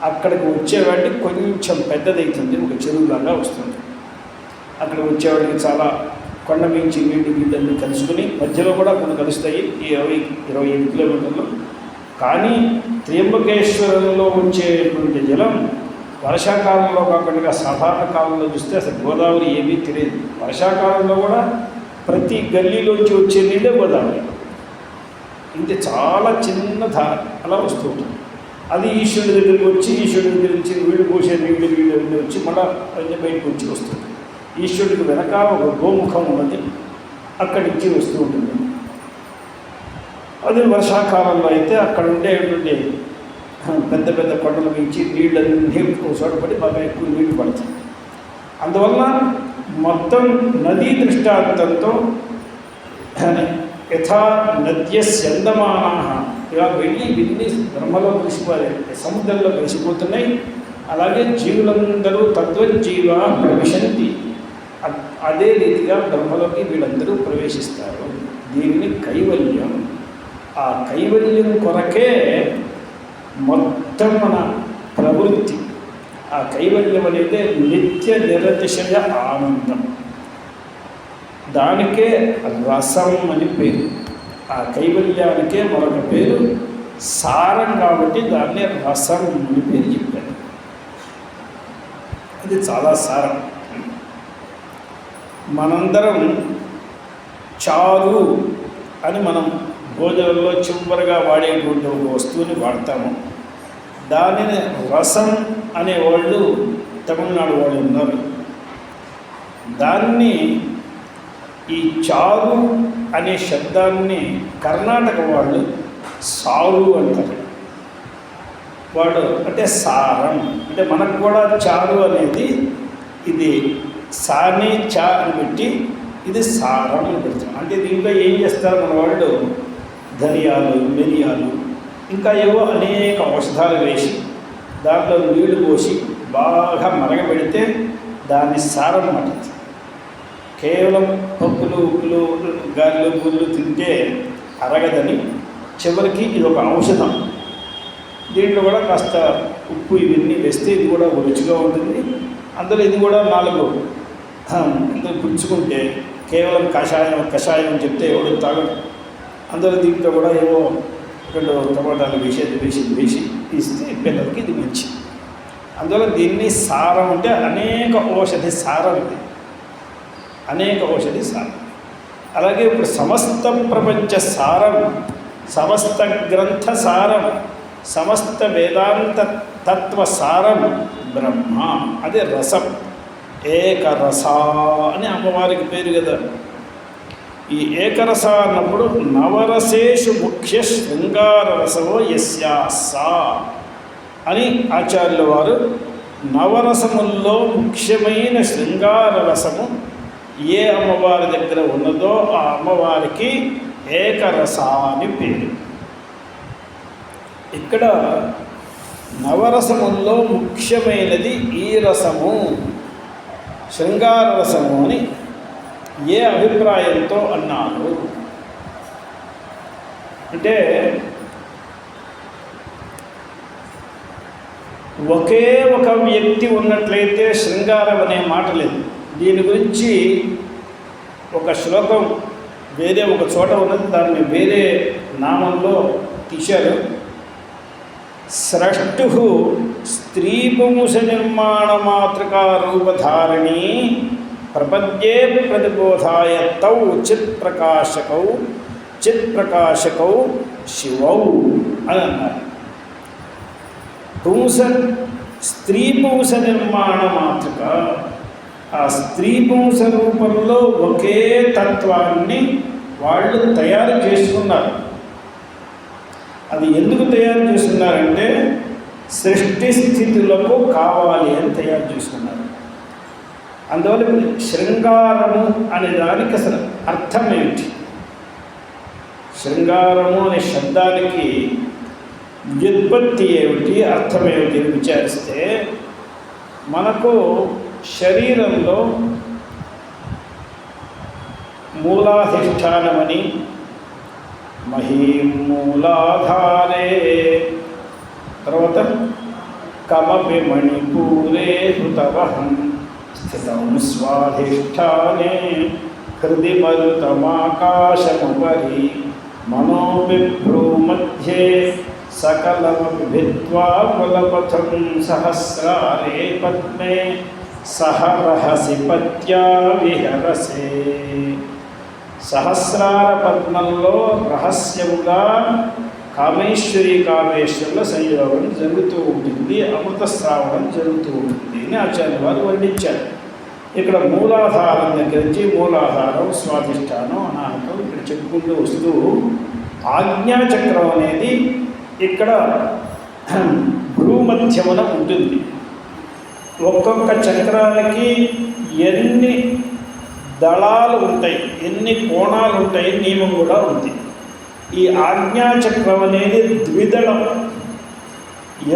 అక్కడికి వచ్చేవాడికి కొంచెం పెద్దదవుతుంది, ఒక చెరువులాగా వస్తుంది. అక్కడ వచ్చేవాడికి చాలా కొండ మించి వీళ్ళన్నీ కలుసుకుని మధ్యలో కూడా కొన్ని కలుస్తాయి ఈ 20-25 కిలోమీటర్లు. కానీ త్రియంబకేశ్వరంలో వచ్చేటువంటి జలం వర్షాకాలంలో కాకుండా సాధారణ కాలంలో చూస్తే అసలు గోదావరి ఏమీ తెలియదు. వర్షాకాలంలో కూడా ప్రతి గల్లీలోంచి వచ్చే నీళ్ళే గోదావరి. ఇంతే చాలా చిన్న ధార అలా వస్తూ ఉంటుంది. అది ఈశ్వరుడి దగ్గరికి వచ్చి ఈశ్వరుడి దగ్గర నుంచి వీళ్ళు పోసే వీళ్ళు వచ్చి మళ్ళీ అన్ని బయటకు వచ్చి వస్తుంది. ఈశ్వరుడికి వెనకాల ఒక గోముఖం ఉన్నది, అక్కడి నుంచి వస్తూ ఉంటుంది. అదే వర్షాకాలంలో అయితే అక్కడ ఉండేటువంటి పెద్ద పెద్ద కొండల నుంచి నీళ్ళన్నీ చోటపడి బాగా ఎక్కువ నీళ్లు పడతాయి. అందువల్ల మొత్తం నదీ దృష్టాంతంతో యథా నద్యస్యందమానాః ఇలా వెళ్ళి ఇవన్నీ బ్రహ్మలో కలిసిపోయాయి, సముద్రంలో కలిసిపోతున్నాయి. అలాగే జీవులందరూ తద్వజ్జీవ ప్రవిశంతి, అదే రీతిగా బ్రహ్మలోకి వీళ్ళందరూ ప్రవేశిస్తారు. దీన్ని కైవల్యం. ఆ కైవల్యం కొరకే మొత్తం మన ప్రవృత్తి. ఆ కైవల్యం అనేది నిత్య నిరతిశయ ఆనందం. దానికే రసం అని పేరు. ఆ కైవల్యానికే మరొక పేరు సారం, కాబట్టి దాన్ని రసం అని పేరు చెప్పారు. అది చాలా సారం. మనందరం చారు అని మనం భోజనంలో చివరిగా వాడేటువంటి ఒక వస్తువుని వాడతాము. దానిని రసం అనేవాళ్ళు తమిళనాడు వాళ్ళు ఉన్నారు. దాన్ని ఈ చారు అనే శబ్దాన్ని కర్ణాటక వాళ్ళు సారు అంటారు. వాడు అంటే సారం, అంటే మనకు కూడా చారు అనేది ఇది సాని చా అని పెట్టి ఇది సారం అని పెడతాం. అంటే దీంట్లో ఏం చేస్తారు మన వాళ్ళు? ధనియాలు, మిరియాలు, ఇంకా ఏవో అనేక ఔషధాలు వేసి దాంట్లో నీళ్లు పోసి బాగా మరగబెడితే దాన్ని సారం అన్నమాట. కేవలం పప్పులు, ఉప్పులు, గాలిలో గుళ్ళు తింటే అరగదని చివరికి ఇది ఒక ఔషధం. దీంట్లో కూడా కాస్త ఉప్పు ఇవన్నీ వేస్తే ఇది కూడా రుచిగా ఉంటుంది. అందులో ఇది కూడా 4 పుచ్చుకుంటే కేవలం కషాయం అని చెప్తే ఎవడు తాగడు. అందులో దీంట్లో కూడా ఏవో 2 టమాటాలు వేసి ఇస్తే పిల్లలకి ఇది మంచి. అందువల్ల దీన్ని సారం అంటే అనేక ఔషధి సారం ఇది, అనేక ఔషధి సారం. అలాగే ఇప్పుడు సమస్త ప్రపంచ సారం, సమస్త గ్రంథ సారం, సమస్త వేదాంత తత్వ సారం బ్రహ్మ. అదే రసం, ఏకరస అని అమ్మవారికి పేరు కదా. ఈ ఏకరస అన్నప్పుడు నవరసేషు ముఖ్య శృంగార రసమో యస్యాసా అని ఆచార్యుల వారు, నవరసముల్లో ముఖ్యమైన శృంగార రసము ఏ అమ్మవారి దగ్గర ఉన్నదో ఆ అమ్మవారికి ఏకరస అని పేరు. ఇక్కడ నవరసముల్లో ముఖ్యమైనది ఈ రసము, శృంగార రసము అని ఏ అభిప్రాయంతో అన్నారు అంటే, ఒకే ఒక వ్యక్తి ఉన్నట్లయితే శృంగారం అనే మాట లేదు. దీని గురించి ఒక శ్లోకం వేరే ఒక చోట ఉన్నది, దాన్ని వేరే నామంలో తీశారు. స్రష్టు స్త్రీపుంస నిర్మాణ మాతృకా రూపధారిణి ప్రపద్యే ప్రతిబోధాయ తౌ చిత్ప్రకాశకౌ శివౌ అని అన్నారు. స్త్రీ పుంస నిర్మాణ మాతృక, ఆ స్త్రీ పుంస రూపంలో ఒకే తత్వాన్ని వాళ్ళు తయారు చేసుకున్నారు. అది ఎందుకు తయారు చేసుకున్నారంటే సృష్టి స్థితులకు కావాలి అని తయారు చేసుకున్నారు. అందువల్ల శృంగారము అనే దానికి అసలు అర్థం ఏమిటి, శృంగారము అనే శబ్దానికి వ్యుత్పత్తి ఏమిటి, అర్థం ఏమిటి అని విచారిస్తే మనకు శరీరంలో మూలాధిష్టానమని, మహీం మూలాధారే, తర్వాత కమపి మణిపూరే హృతవహం స్థితం స్వాధిష్టానే హృది మరుతమాకాశముపరి మనోవిభ్రూమధ్యే సకలమపి భిత్వా కులపథం సహస్రారే పద్మే సహ రహసి పత్యా విహరసే. సహస్రార పద్మంలో రహస్యముగా కామేశ్వరి కామేశ్వరుల సంయోగం జరుగుతూ ఉంటుంది, అమృత శ్రావణం జరుగుతూ ఉంటుంది అని ఆచార్య వారు వర్ణించారు. ఇక్కడ మూలాధారం దగ్గర నుంచి మూలాధారం, స్వాధిష్టానం, అనాహతం ఇక్కడ చెప్పుకుంటూ వస్తూ ఆజ్ఞాచక్రం అనేది ఇక్కడ భ్రూమధ్యమున ఉంటుంది. ఒక్కొక్క చక్రానికి ఎన్ని దళాలు ఉంటాయి, ఎన్ని కోణాలు ఉంటాయి, నియమం కూడా ఉంది. ఈ ఆజ్ఞాచక్రం అనేది ద్విదళం.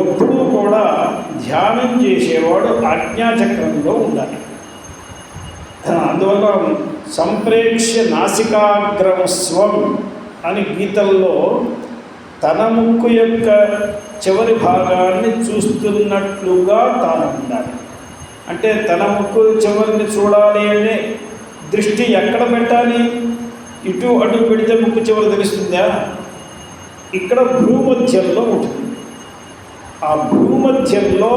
ఎప్పుడూ కూడా ధ్యానం చేసేవాడు ఆజ్ఞాచక్రంలో ఉండాలి. అందువల్ల సంప్రేక్ష్య నాసికాగ్రం స్వం అని గీతల్లో తన ముక్కు యొక్క చివరి భాగాన్ని చూస్తున్నట్లుగా తాను ఉండాలి. అంటే తన ముక్కు చివరిని చూడాలి అంటే దృష్టి ఎక్కడ పెట్టాలి? ఇటు అటు పెడితే ముక్కు చివరి తెలుస్తుందా? ఇక్కడ భూమధ్యంలో ఉంటుంది. ఆ భూమధ్యంలో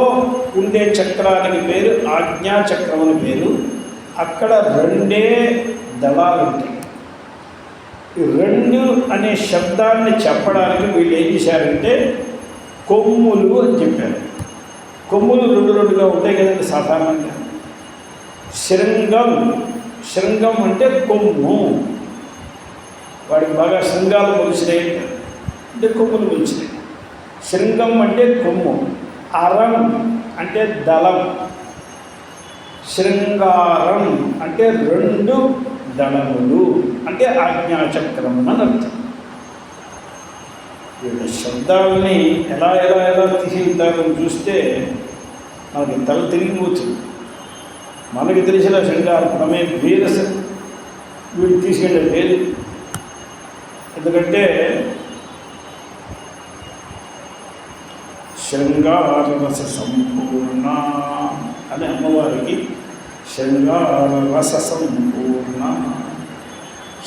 ఉండే చక్రానికి పేరు ఆజ్ఞాచక్రం అని పేరు. అక్కడ రెండే దళాలు ఉంటాయి. ఈ రెండు అనే శబ్దాన్ని చెప్పడానికి వీళ్ళు ఏం చేశారంటే కొమ్ములు అని చెప్పారు. కొమ్ములు రెండు రెండుగా ఉంటాయి కదండి సాధారణంగా. శృంగం అంటే కొమ్ము, వాడికి బాగా శృంగాలు మొలిచినాయి అంటే కొమ్ములు మొలిచినాయి. శృంగం అంటే కొమ్ము. అరం అంటే దళం. శృంగారం అంటే రెండు దళములు అంటే ఆజ్ఞాచక్రం అని అర్థం. వీళ్ళ శబ్దాలని ఎలా తీసిద్దామని చూస్తే మనకి తల తిరిగిపోతుంది. మనకి తెలిసిన శృంగారమే వేరే, వీళ్ళు తీసుకెళ్ళే వేరు. ఎందుకంటే శృంగారరస సంపూర్ణ అని అమ్మవారికి శృంగారరస సంపూర్ణ,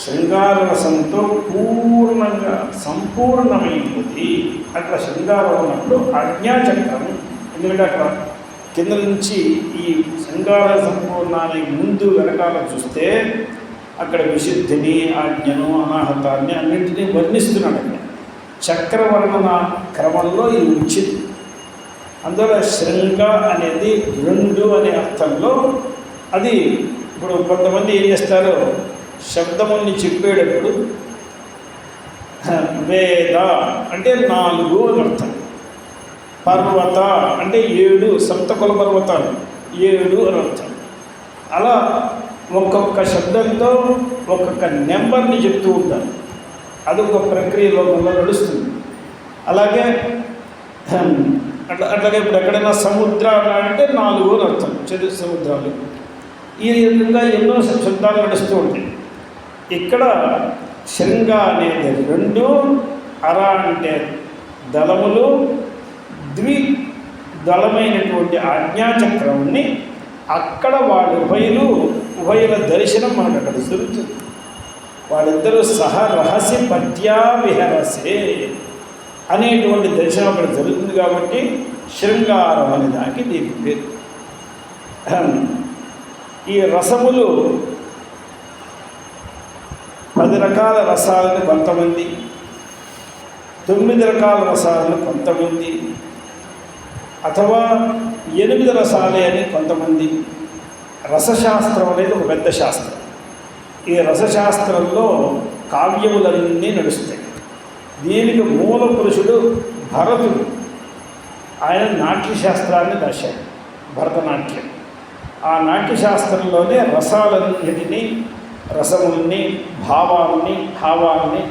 శృంగారరసంతో పూర్ణంగా సంపూర్ణమైంది. అక్కడ శృంగారం ఉన్నప్పుడు ఆజ్ఞాచక్రం, ఎందుకంటే అక్కడ కింద నుంచి ఈ శృంగార సంపూర్ణానికి ముందు వెనకాల చూస్తే అక్కడ విశుద్ధిని, ఆజ్ఞను, అనాహతాన్ని అన్నింటినీ వర్ణిస్తున్నాడు. అక్కడ చక్రవర్ణన క్రమంలో ఇది వచ్చింది. అందువల్ల శృంగ అనేది 2 అనే అర్థంలో అది. ఇప్పుడు కొంతమంది ఏం చేస్తారో శబ్దముల్ని చెప్పేటప్పుడు వేద అంటే 4 అని అర్థం, పర్వత అంటే 7 సప్తకుల పర్వతాలు 7 అని అర్థం. అలా ఒక్కొక్క శబ్దంతో ఒక్కొక్క నెంబర్ని చెప్తూ ఉంటారు. అదొక ప్రక్రియ లోకంలో నడుస్తుంది. అలాగే అట్లాగే ఇప్పుడు ఎక్కడైనా సముద్రాలు అంటే 4 అని అర్థం, చతుర్ సముద్రాలు. ఈ విధంగా ఎన్నో శబ్దాలు నడుస్తూ ఉంటాయి. ఇక్కడ శృంగ అనేది 2, అర అంటే దళములు, ద్విదళమైనటువంటి ఆజ్ఞాచక్రాన్ని అక్కడ వాళ్ళ ఉభయుల దర్శనం మనకు అక్కడ జరుగుతుంది. వాళ్ళిద్దరూ సహ రహస్య పత్యా విహరసే అనేటువంటి దర్శనం అక్కడ జరుగుతుంది. కాబట్టి శృంగారం అనే దానికి దీనికి పేరు. ఈ రసములు 10 రకాల రసాలను కొంతమంది, 9 రకాల రసాలను కొంతమంది, అథవా 8 రసాలే అని కొంతమంది. రసశాస్త్రం అనేది ఒక పెద్ద శాస్త్రం. ఈ రసశాస్త్రంలో కావ్యములన్నీ నడుస్తాయి. దీనికి మూల పురుషుడు భరతుడు. ఆయన నాట్యశాస్త్రాన్ని రాశాడు, భరతనాట్యం. ఆ నాట్యశాస్త్రంలోనే రసాలన్నిటినీ, రసముల్ని, భావాల్ని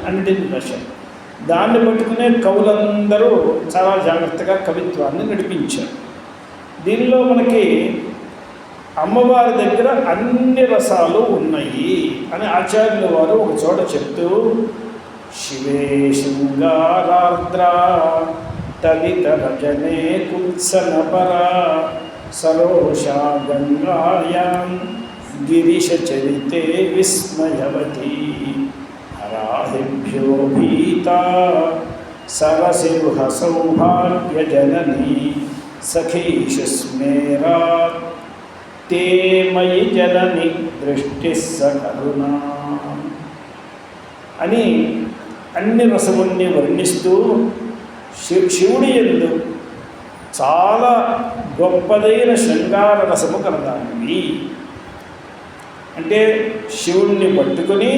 అన్నిటిని రాశాడు. దాన్ని పట్టుకునే కవులందరూ చాలా జాగ్రత్తగా కవిత్వాన్ని నడిపించారు. దీనిలో మనకి అమ్మవారి దగ్గర అన్ని రసాలు ఉన్నాయి అని ఆచార్యుల వారు ఒక చోట చెప్తూ, శివే శృంగారార్ద్ర తదిత రజనే కుత్సనపరా సరోషా గంగాయాం గిరిశ చరితే విస్మయవతి హరాహిభ్యో భీతా సరసిరుహ సౌభాగ్య జననీ సఖీషస్మేరా తే మయి జనని దృష్టి సకరుణా అని అన్ని రసముల్ని వర్ణిస్తూ శివుడి యందు చాలా గొప్పదైన శృంగార రసము కలదానివి. అంటే శివుణ్ణి పట్టుకుని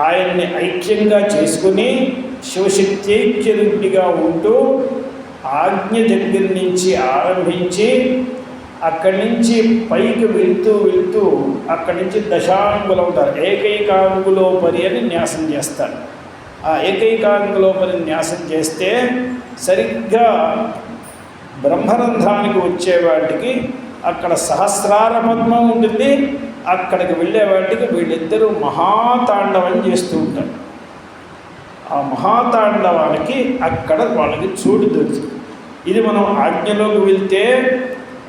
ఆయన్ని ఐక్యంగా చేసుకుని శివశక్త్యైక్యరుడిగా ఉంటూ ఆజ్ఞ దగ్గర నుంచి ఆరంభించి అక్కడి నుంచి పైకి వెళ్తూ అక్కడి నుంచి దశాంగులు ఉంటారు. ఏకైకాంగులోపరి అని న్యాసం చేస్తారు. ఆ ఏకైకాంగులోపరి న్యాసం చేస్తే సరిగ్గా బ్రహ్మరంధ్రానికి వచ్చేవాటికి అక్కడ సహస్రార పద్మం ఉంటుంది. అక్కడికి వెళ్ళేవాటికి వీళ్ళిద్దరూ మహాతాండవం చేస్తూ ఉంటారు. ఆ మహాతాండవానికి అక్కడ వాళ్ళకి చోటు దొరుకుతుంది. ఇది మనం ఆజ్ఞలోకి వెళ్తే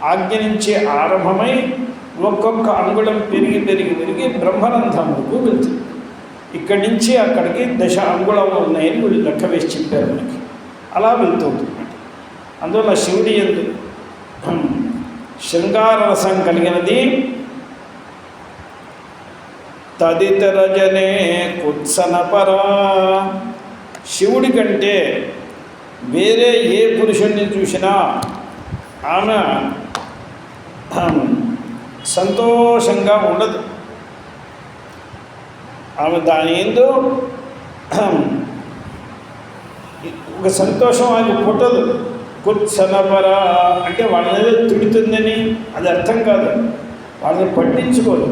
ఆజ్ఞ నుంచి ఆరంభమై ఒక్కొక్క అంగుళం పెరిగి బ్రహ్మరంధ్రములకు వెళ్తుంది. ఇక్కడి నుంచి అక్కడికి 10 అంగుళాలు ఉన్నాయని వీళ్ళు లెక్క వేసి చెప్పారు మనకి. అలా వెళ్తూ ఉంటుంది. అందువల్ల శివుడి యందు శృంగార రసం కలిగినది. తదితరజనే కుత్సనపరా, శివుడి కంటే వేరే ఏ పురుషుణ్ణి చూసినా ఆమె సంతోషంగా ఉండదు. ఆమె దాని ఏందో ఒక సంతోషం ఆమె పుట్టదు. కుత్సనపర అంటే వాళ్ళని తిడుతుందని అది అర్థం కాదు. వాళ్ళని పట్టించుకోదు.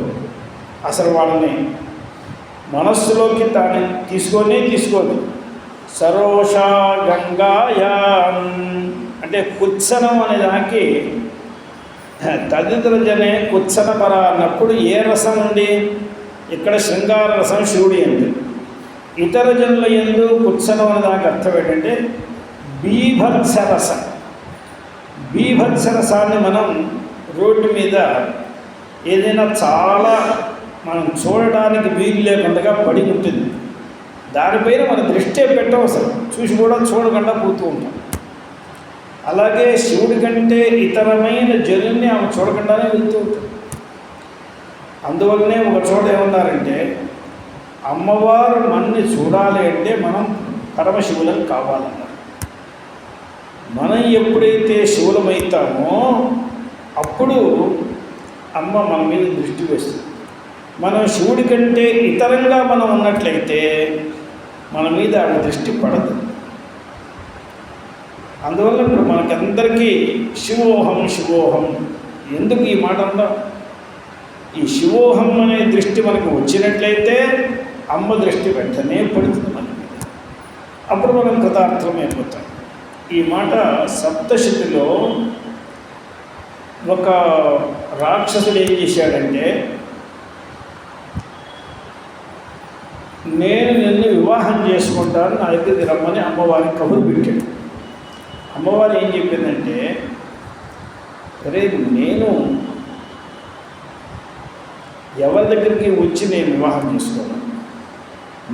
అసలు వాళ్ళని మనస్సులోకి తాను తీసుకోదు. సరోషా గంగాయాం అంటే కుత్సనం అనే దానికి తదితరజనే కుత్సనపర అన్నప్పుడు ఏ రసం ఉంది? ఇక్కడ శృంగార రసం శివుడి ఎందు. ఇతర జనుల ఎందు కుత్సనం అనే దానికి అర్థం ఏంటంటే బీభత్సరసం. బీభత్సరసాన్ని మనం రోడ్డు మీద ఏదైనా చాలా మనం చూడడానికి వీలు లేకుండా పడి ఉంటుంది. దానిపైన మన దృష్టి పెట్టవసరం, చూసి కూడా చూడకుండా పోతూ ఉంటాం. అలాగే శివుడి కంటే ఇతరమైన జనుల్ని ఆమె చూడకుండానే వెళ్తూ ఉంటుంది. అందువల్లనే ఒక చోట ఏమన్నారంటే, అమ్మవారు మనని చూడాలి అంటే మనం పరమశివులం కావాలన్నారు. మనం ఎప్పుడైతే శివులమవుతామో అప్పుడు అమ్మ మన మీద దృష్టి వేస్తుంది. మనం శివుడి కంటే ఇతరంగా మనం ఉన్నట్లయితే మన మీద ఆమె దృష్టి పడదు. అందువల్ల ఇప్పుడు మనకందరికీ శివోహం శివోహం. ఎందుకు ఈ మాట అందా? ఈ శివోహం అనే దృష్టి మనకు వచ్చినట్లయితే అమ్మ దృష్టి వెంటనే పడుతుంది మన మీద. అప్పుడు మనం కృతార్థమైపోతాం. ఈ మాట సప్తశతిలో ఒక రాక్షసుడు ఏం చేశాడంటే, నేను నిన్ను వివాహం చేసుకుంటాను, నా దగ్గరికి రమ్మని అమ్మవారికి కబురు పెట్టాడు. అమ్మవారు ఏం చెప్పిందంటే, అరే నేను ఎవరి దగ్గరికి వచ్చి నేను వివాహం చేసుకోను,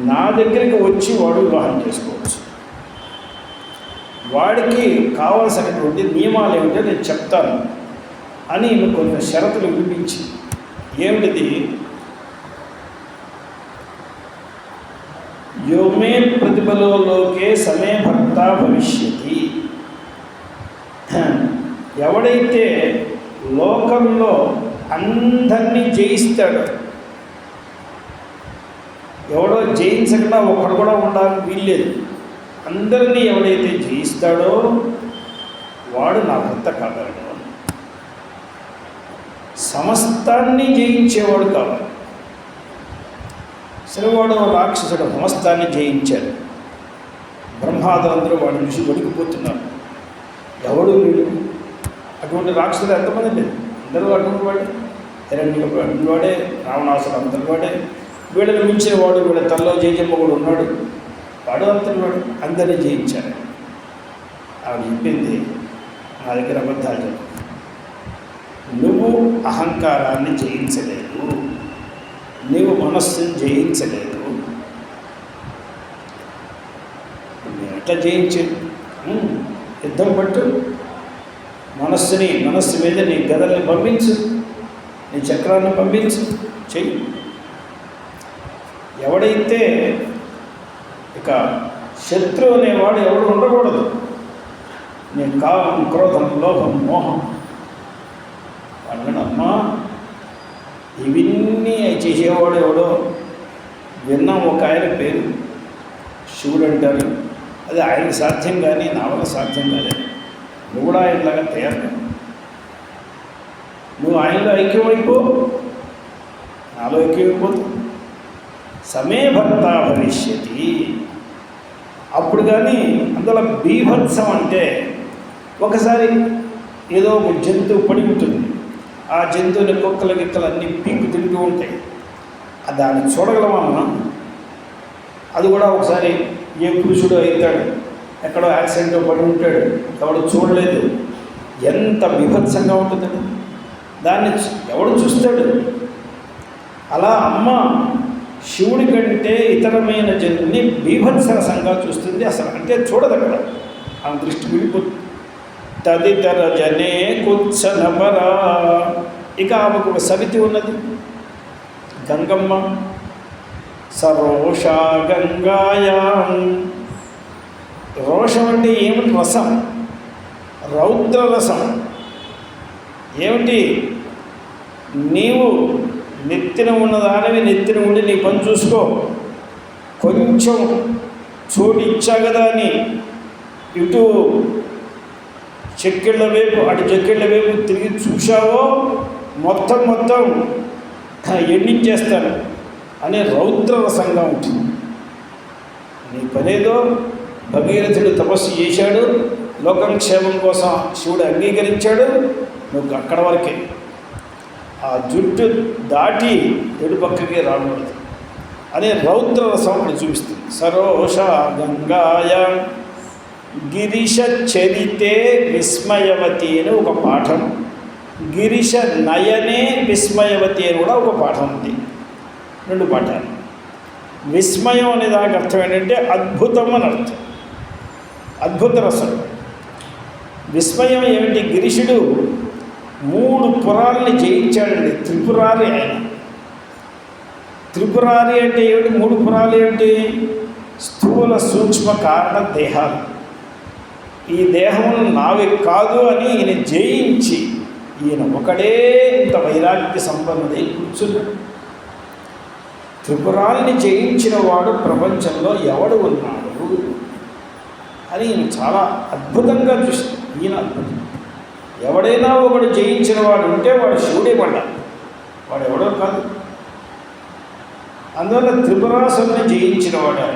నా దగ్గరికి వచ్చి వాడు వివాహం చేసుకోవచ్చు. వాడికి కావాల్సినటువంటి నియమాలు ఏమిటో నేను చెప్తాను అని కొన్ని షరతులు వినిపించి, ఏమిటిది? యోమే ప్రతిఫలో లోకే సమే భర్త భవిష్యతి. ఎవడైతే లోకంలో అందరినీ జయిస్తాడో, ఎవడో జయించకుండా ఒకడు కూడా ఉండాలని వీల్లేదు, అందరినీ ఎవడైతే జయిస్తాడో వాడు నా భర్త కాగలడు. సమస్తాన్ని జయించేవాడు కావాలి. సరే, వాడు రాక్షసుడు సమస్తాన్ని జయించాడు. బ్రహ్మాదులందరూ వాడిని చూసి వణికిపోతున్నారు. ఎవడు వీడు? అటువంటి రాక్షసుడు ఎంతమంది లేదు, అందరూ అటువంటి వాడే. హిరణ్యకశిపుడు అటువంటి వాడే, రావణాసుడు అంతటి వాడే, వీళ్ళని మించిన వాడు, వీళ్ళ తల్లో జయజమ్మ కూడా ఉన్నాడు, వాడు అంతటి వాడు. అందరినీ జయించాడు. ఆవిడ చెప్పింది, నా దగ్గర అబద్ధాలు చెప్పు, నువ్వు అహంకారాన్ని జయించలేదు, నీవు మనస్సుని జయించలేదు. నేను ఎట్లా జయించాను? యుద్ధం పట్టు, మనస్సు మీద నీ గదల్ని పంపించు, నీ చక్రాన్ని పంపించు, చెయ్యి. ఎవడైతే ఇక శత్రువు అనేవాడు ఎవడు ఉండకూడదు. నేను కామం, క్రోధం, లోభం, మోహం అమ్మా ఇవన్నీ చేసేవాడు ఎవడో విన్నాం. ఒక ఆయన పేరు శివుడు అంటారు. అది ఆయనకు సాధ్యం కానీ నా వల్ల సాధ్యం కాలేదు. నువ్వు కూడా ఆయనలాగా తయారు, నువ్వు ఆయనలో ఐక్యమైపో, నాలో ఐక్యమైపోతావు. సమే భర్త భవిష్యతి. అప్పుడు కానీ అందులో బీభత్సం అంటే ఒకసారి ఏదో ఒక జంతువు పడి ఉంటుంది, ఆ జంతువుని కుక్కలు గిక్కలు అన్నీ పీక్కు తింటూ ఉంటాయి. దాన్ని చూడగలమా మనం? అది కూడా ఒకసారి ఏ పురుషుడు అవుతాడు, ఎక్కడో యాక్సిడెంట్లో పడి ఉంటాడు, ఎవడు చూడలేదు, ఎంత బీభత్సంగా ఉంటుందండి. దాన్ని ఎవడు చూస్తాడు? అలా అమ్మ శివుడి కంటే ఇతరమైన జనుల్ని బీభత్సరసంగా చూస్తుంది. అసలు అంటే చూడదు, అక్కడ ఆమె దృష్టి విడిపోతుంది. తదితర జనే కుత్సనపరా. ఇక ఆమెకు ఒక సవితి ఉన్నది, గంగమ్మ. సరోషా గంగాయాం. రోషం అంటే ఏమిటి? రసం, రౌద్ర రసం. ఏమిటి? నీవు నెత్తిన ఉన్నదానివి నెత్తిన ఉండి నీ పని చూసుకో. కొంచెం చోటు ఇచ్చా కదా అని ఇటు చెక్కిళ్ళ వైపు అటు చెక్కిళ్ళ వైపు తిరిగి చూశావో మొత్తం ఎండించేస్తాను అనే రౌద్ర రసంగా ఉంటుంది. నీ పనేదో భగీరథుడు తపస్సు చేశాడు, లోకం క్షేమం కోసం శివుడు అంగీకరించాడు, నువ్వు అక్కడ వరకే. ఆ జుట్టు దాటి ఎడు పక్కకి రాకూడదు అనే రౌద్ర రసం అక్కడ చూపిస్తుంది. సరోష గంగాయ గిరిశ చరితే విస్మయవతి అని ఒక పాఠం, గిరిశ నయనే విస్మయవతి అని కూడా ఒక పాఠం ఉంది. 2 పాఠాలు. విస్మయం అనే దానికి అర్థం ఏంటంటే అద్భుతం అని అర్థం, అద్భుత రసం. విస్మయం ఏమిటి? గిరీషుడు 3 పురాల్ని జయించాడండి. త్రిపురారి ఆయన. త్రిపురారి అంటే ఏమిటి? 3 పురాలు ఏమిటి? స్థూల సూక్ష్మ కారణ దేహాలు. ఈ దేహములు నావి కాదు అని ఈయన జయించి, ఈయన ఒకడే ఇంత వైరాగ్య సంపన్నుడై కూర్చున్నాడు. త్రిపురాల్ని జయించిన వాడు ప్రపంచంలో ఎవడు ఉన్నాడు అని ఈయన చాలా అద్భుతంగా చూసి, ఈయన అద్భుతం. ఎవడైనా ఒకడు జయించిన వాడు ఉంటే వాడు శివుడే పడ్డాడు, వాడు ఎవడో కాదు. అందువల్ల త్రిపురాసుని జయించిన వాడు.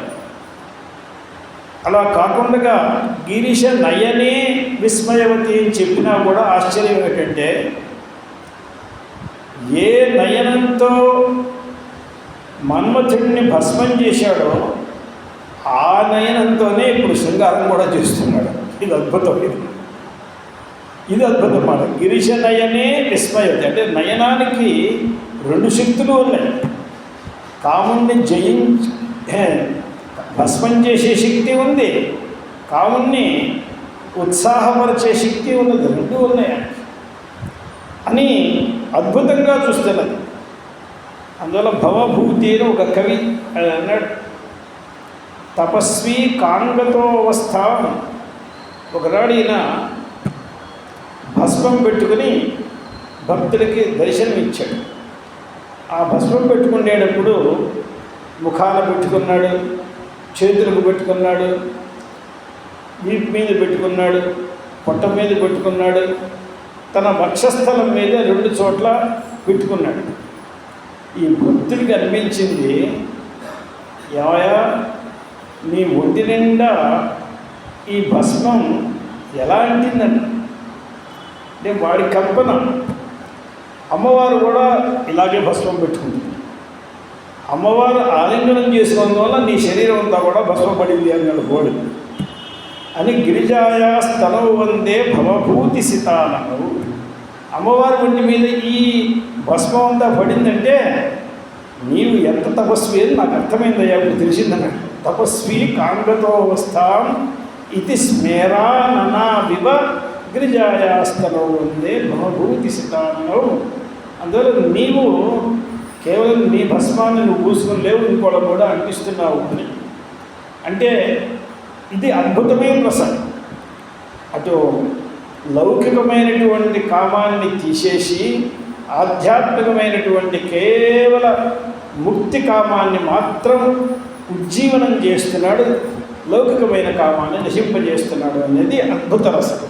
అలా కాకుండా గిరీశ నయనే విస్మయవతి అని చెప్పినా కూడా ఆశ్చర్యం ఏంటంటే, ఏ నయనంతో మన్మథుడిని భస్మం చేశాడో ఆ నయనంతోనే ఇప్పుడు శృంగారం కూడా చేస్తున్నాడు. ఇది అద్భుతం. ఇది అద్భుతం మాట. గిరీశ నయనే విస్మయవతి అంటే నయనానికి 2 శక్తులు ఉన్నాయి. కాముణ్ణి భస్మం చేసే శక్తి ఉంది, కాముణ్ణి ఉత్సాహపరిచే శక్తి ఉన్నది. 2 ఉన్నాయి అని అద్భుతంగా చూస్తున్నది. అందువల్ల భవభూతి అని ఒక కవి అన్నాడు, తపస్వి కాంగతో అవస్థ. ఒకనాడు ఈయన భస్మం పెట్టుకుని భక్తులకి దర్శనం ఇచ్చాడు. ఆ భస్మం పెట్టుకునేటప్పుడు ముఖాన పెట్టుకున్నాడు, చేతులకు పెట్టుకున్నాడు, వీపు మీద పెట్టుకున్నాడు, పొట్ట మీద పెట్టుకున్నాడు, తన వక్షస్థలం మీద 2 చోట్ల పెట్టుకున్నాడు. ఈ భక్తుడికి అనిపించింది, ఏమయ్యా నీ ఒంటి నిండా ఈ భస్మం ఎలా అంటిందండి అంటే వాడి కల్పన. అమ్మవారు కూడా ఇలాగే భస్మం పెట్టుకుంది. అమ్మవారు ఆలింగనం చేసుకున్నందువల్ల నీ శరీరం అంతా కూడా భస్మం పడింది అన్నాడు గోడు అని. గిరిజాయా స్థలవు వందే భవభూతి సితానవు. అమ్మవారి ఒంటి మీద ఈ భస్మం అంతా పడిందంటే నీవు ఎంత తపస్వి అని నాకు అర్థమైందయ్యా, ఇప్పుడు తెలిసిందన్నాడు. తపస్వి కాంగతో వస్తాం ఇది స్మేరా ననా వివ గిరిజాయాస్తనవు వందే భవభూతి సితానవు. అందువల్ల నీవు కేవలం నీ భస్మాన్ని నువ్వు పూసుకుని లేవు, ఇంకోళ్ళని కూడా అంటిస్తున్నావు అని. అంటే ఇది అద్భుతమైన ప్రసంగం. అటు లౌకికమైనటువంటి కామాన్ని తీసేసి ఆధ్యాత్మికమైనటువంటి కేవల ముక్తి కామాన్ని మాత్రం ఉజ్జీవనం చేస్తున్నాడు, లౌకికమైన కామాన్ని నశింపజేస్తున్నాడు అనేది అద్భుత రసం.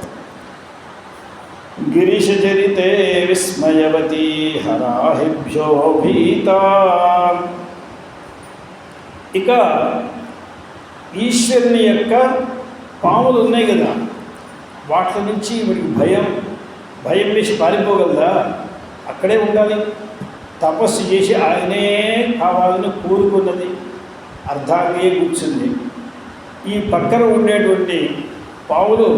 గిరీశచరితే విస్మయవతి హరాహిభ్యో భీత. ఇక ఈశ్వరుని యొక్క పాములు ఉన్నాయి కదా, వాటి నుంచి వీడికి భయం వేసి పారిపోగలదా? అక్కడే ఉండాలి. తపస్సు చేసి ఆయనే కావాలని కోరుకున్నది, అర్ధాంగే కూర్చుంది. ఈ పక్కన ఉండేటువంటి పావులు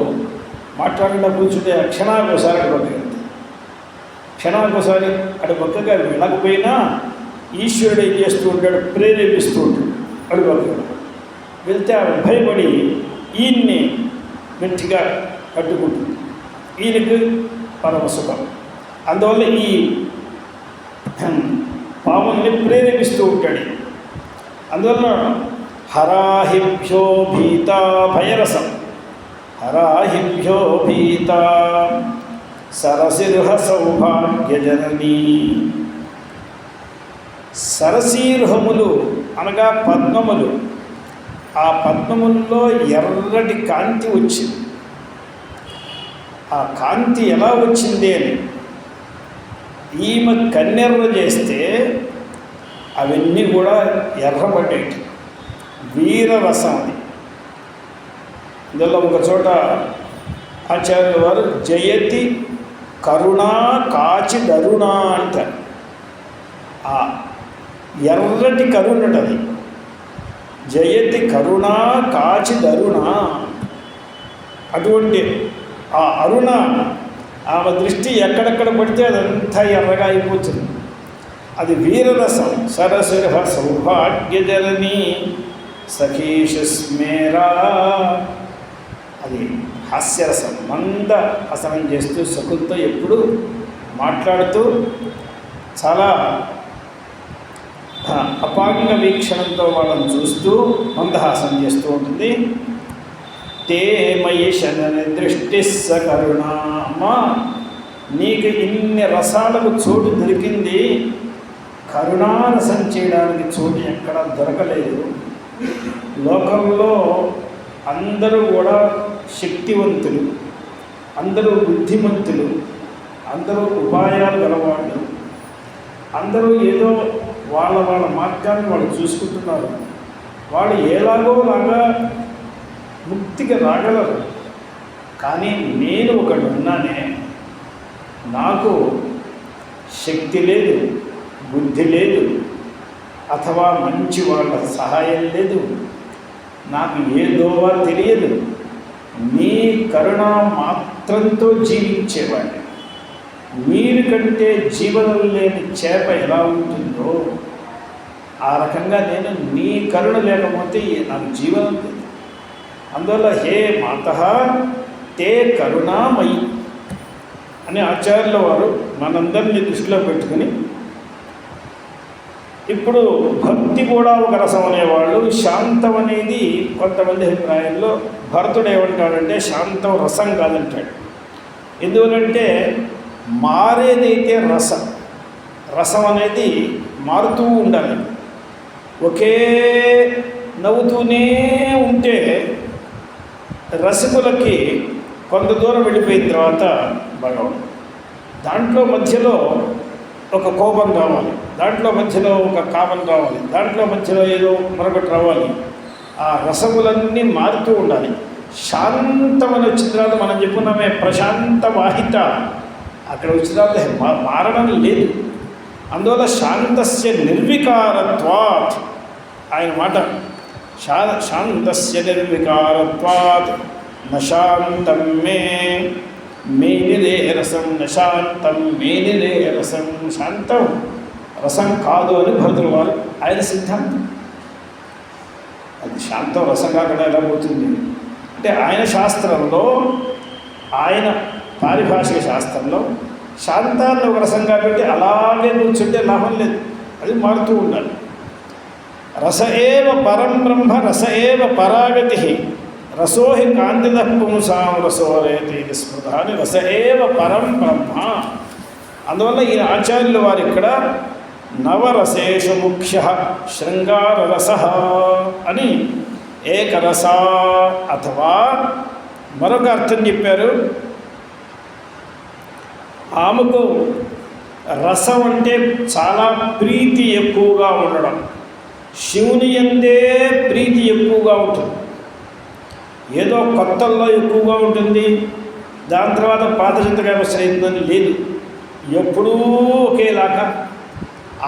మాట్లాడకుండా కూర్చుంటే క్షణాకోసారి అటు పక్కకి వెళ్తాయి. క్షణాకోసారి అటు పక్కగా వెళ్ళకపోయినా ఈశ్వరుడు ఏం చేస్తూ ఉంటాడు? ప్రేరేపిస్తూ ఉంటాడు. అటు పక్కగా వెళ్తే ఆమె భయపడి ఈయన్ని గట్టిగా కట్టుకుంటుంది. ఈయనకు పరమసుఖం. అందువల్ల ఈ పాముల్ని ప్రేరేపిస్తూ ఉంటాడు. అందువల్ల హరాహిభ్యో భీత భయరసం. హరాహిభ్యో భీత సరసిర్హ సౌభాగ్యజననీ. సరసీర్హములు అనగా పద్మములు. ఆ పద్మముల్లో ఎర్రటి కాంతి వచ్చింది. ఆ కాంతి ఎలా వచ్చింది అని ఈమె కన్నెర్ర చేస్తే అవన్నీ కూడా ఎర్రబడేటి. వీరరసం అది. ఇందులో ఒక చోట ఆచార్యుల వారు జయతి కరుణా కాచి దరుణా అంటారు. ఆ ఎర్రటి కరుణటది. జయతి కరుణా కాచి దరుణ. అటువంటి ఆ అరుణ ఆమె దృష్టి ఎక్కడెక్కడ పడితే అదంతా ఎర్రగా అయిపోతుంది. అది వీరరసం. సరసిర్హ సౌభాగ్యజననీ సఖీషస్మేరా. అది హాస్యరసం, మంద హసనం చేస్తూ శకులతో ఎప్పుడు మాట్లాడుతూ చాలా అపాంగ వీక్షణంతో వాళ్ళని చూస్తూ మందహాసం చేస్తూ ఉంటుంది. తే మయి శనని దృష్టి సకరుణ. అమ్మా, నీకు ఇన్ని రసాలకు చోటు దొరికింది, కరుణారసం చేయడానికి చోటు ఎక్కడా దొరకలేదు. లోకంలో అందరూ కూడా శక్తివంతులు, అందరూ బుద్ధిమంతులు, అందరూ ఉపాయాలు గలవాళ్ళు, అందరూ ఏదో వాళ్ళ మార్గాన్ని వాళ్ళు చూసుకుంటున్నారు. వాళ్ళు ఎలాగోలాగా ముక్తికి రాగలరు. కానీ నేను ఒకడు ఉన్నానే, నాకు శక్తి లేదు, బుద్ధి లేదు, అథవా మంచి వాళ్ళ సహాయం లేదు, నాకు ఏదోవా తెలియదు. నీ కరుణ మాత్రంతో జీవించేవాడిని. నీరు కంటే జీవనం లేని చేప ఎలా ఉంటుందో ఆ రకంగా నేను నీ కరుణ లేకపోతే నాకు జీవనం లేదు. అందువల్ల హే మాతః తే కరుణామయి అని ఆచార్యుల వారు మనందరినీ దృష్టిలో పెట్టుకుని, ఇప్పుడు భక్తి కూడా ఒక రసం అనేవాళ్ళు. శాంతం అనేది కొంతమంది అభిప్రాయంలో భరతుడు ఏమంటాడంటే శాంతం రసం కాదంటాడు. ఎందువలంటే మారేదైతే రసం అనేది మారుతూ ఉండాలి. ఒకే నవ్వుతూనే ఉంటే రసికులకి కొంత దూరం వెళ్ళిపోయిన తర్వాత భగవాన్ దాంట్లో మధ్యలో ఒక కోపం రావాలి, దాంట్లో మధ్యలో ఒక కామం రావాలి, దాంట్లో మధ్యలో ఏదో మరొకటి రావాలి. ఆ రసములన్నీ మారుతూ ఉండాలి. శాంతమని వచ్చిన తర్వాత మనం చెప్పుకున్నామే ప్రశాంత వాహిత, అక్కడ వచ్చిన తర్వాత మారడం లేదు. అందువల్ల శాంతస్య నిర్వికారత్వాత్ ఆయన మాట, శాంతస్య నిర్వికారత్వాత్ నశాంతం మేనిరే రసం, నశాంతం మేనిరే రసం. శాంతం రసం కాదు అని భరతుల వారు ఆయన సిద్ధాంతం. అది శాంతం రసం కాకుండా ఎలా పోతుంది అంటే ఆయన శాస్త్రంలో, ఆయన పారిభాషిక శాస్త్రంలో శాంతాన్ని ఒక రసంగా పెట్టి అలాగే కూర్చుంటే లాభం లేదు, అది మారుతూ ఉండాలి. రస ఏవ పరం బ్రహ్మ, రస ఏవ పరాగతి, రసోహి కాంతిద పుంసాం రసోరేతి స్మృత అని రస ఏవ పరం బ్రహ్మ. అందువల్ల ఈ ఆచార్యుల వారు ఇక్కడ నవరసేషు ముఖ్య శృంగారరస అని ఏకరస అథవా మరొక అర్థం చెప్పారు. ఆమెకు రసం అంటే చాలా ప్రీతి ఎక్కువగా ఉండడం, శివుని యందే ప్రీతి ఎక్కువగా ఉంటుంది. ఏదో కొత్తల్లో ఎక్కువగా ఉంటుంది, దాని తర్వాత పాత చింతకాయ వస్తుందని లేదు, ఎప్పుడూ ఒకేలాగా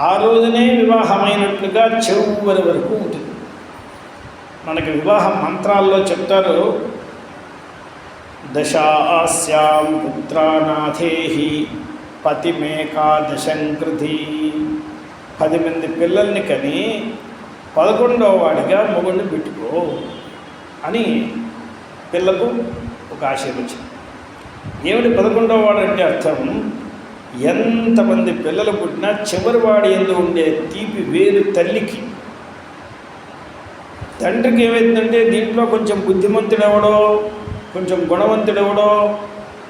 ఆ రోజునే వివాహమైనట్లుగా చివరి వరకు ఉంటుంది. మనకి వివాహ మంత్రాల్లో చెప్తారు, దశాస్యాం పుత్రానాథేహి పతిమేకాదశంకృతి. 10 మంది పిల్లల్ని కని 11వ వాడిగా మొగుడిని పెట్టుకో అని పిల్లకు ఒక ఆశీర్వచనం. ఏమిటి 11వ వాడు అంటే అర్థం, ఎంతమంది పిల్లలు పుట్టినా చివరి వాడి యందు ఉండే తీపి వేరు తల్లికి. తండ్రికి ఏమైందంటే దీంట్లో కొంచెం బుద్ధిమంతుడెవడో, కొంచెం గుణవంతుడెవడో,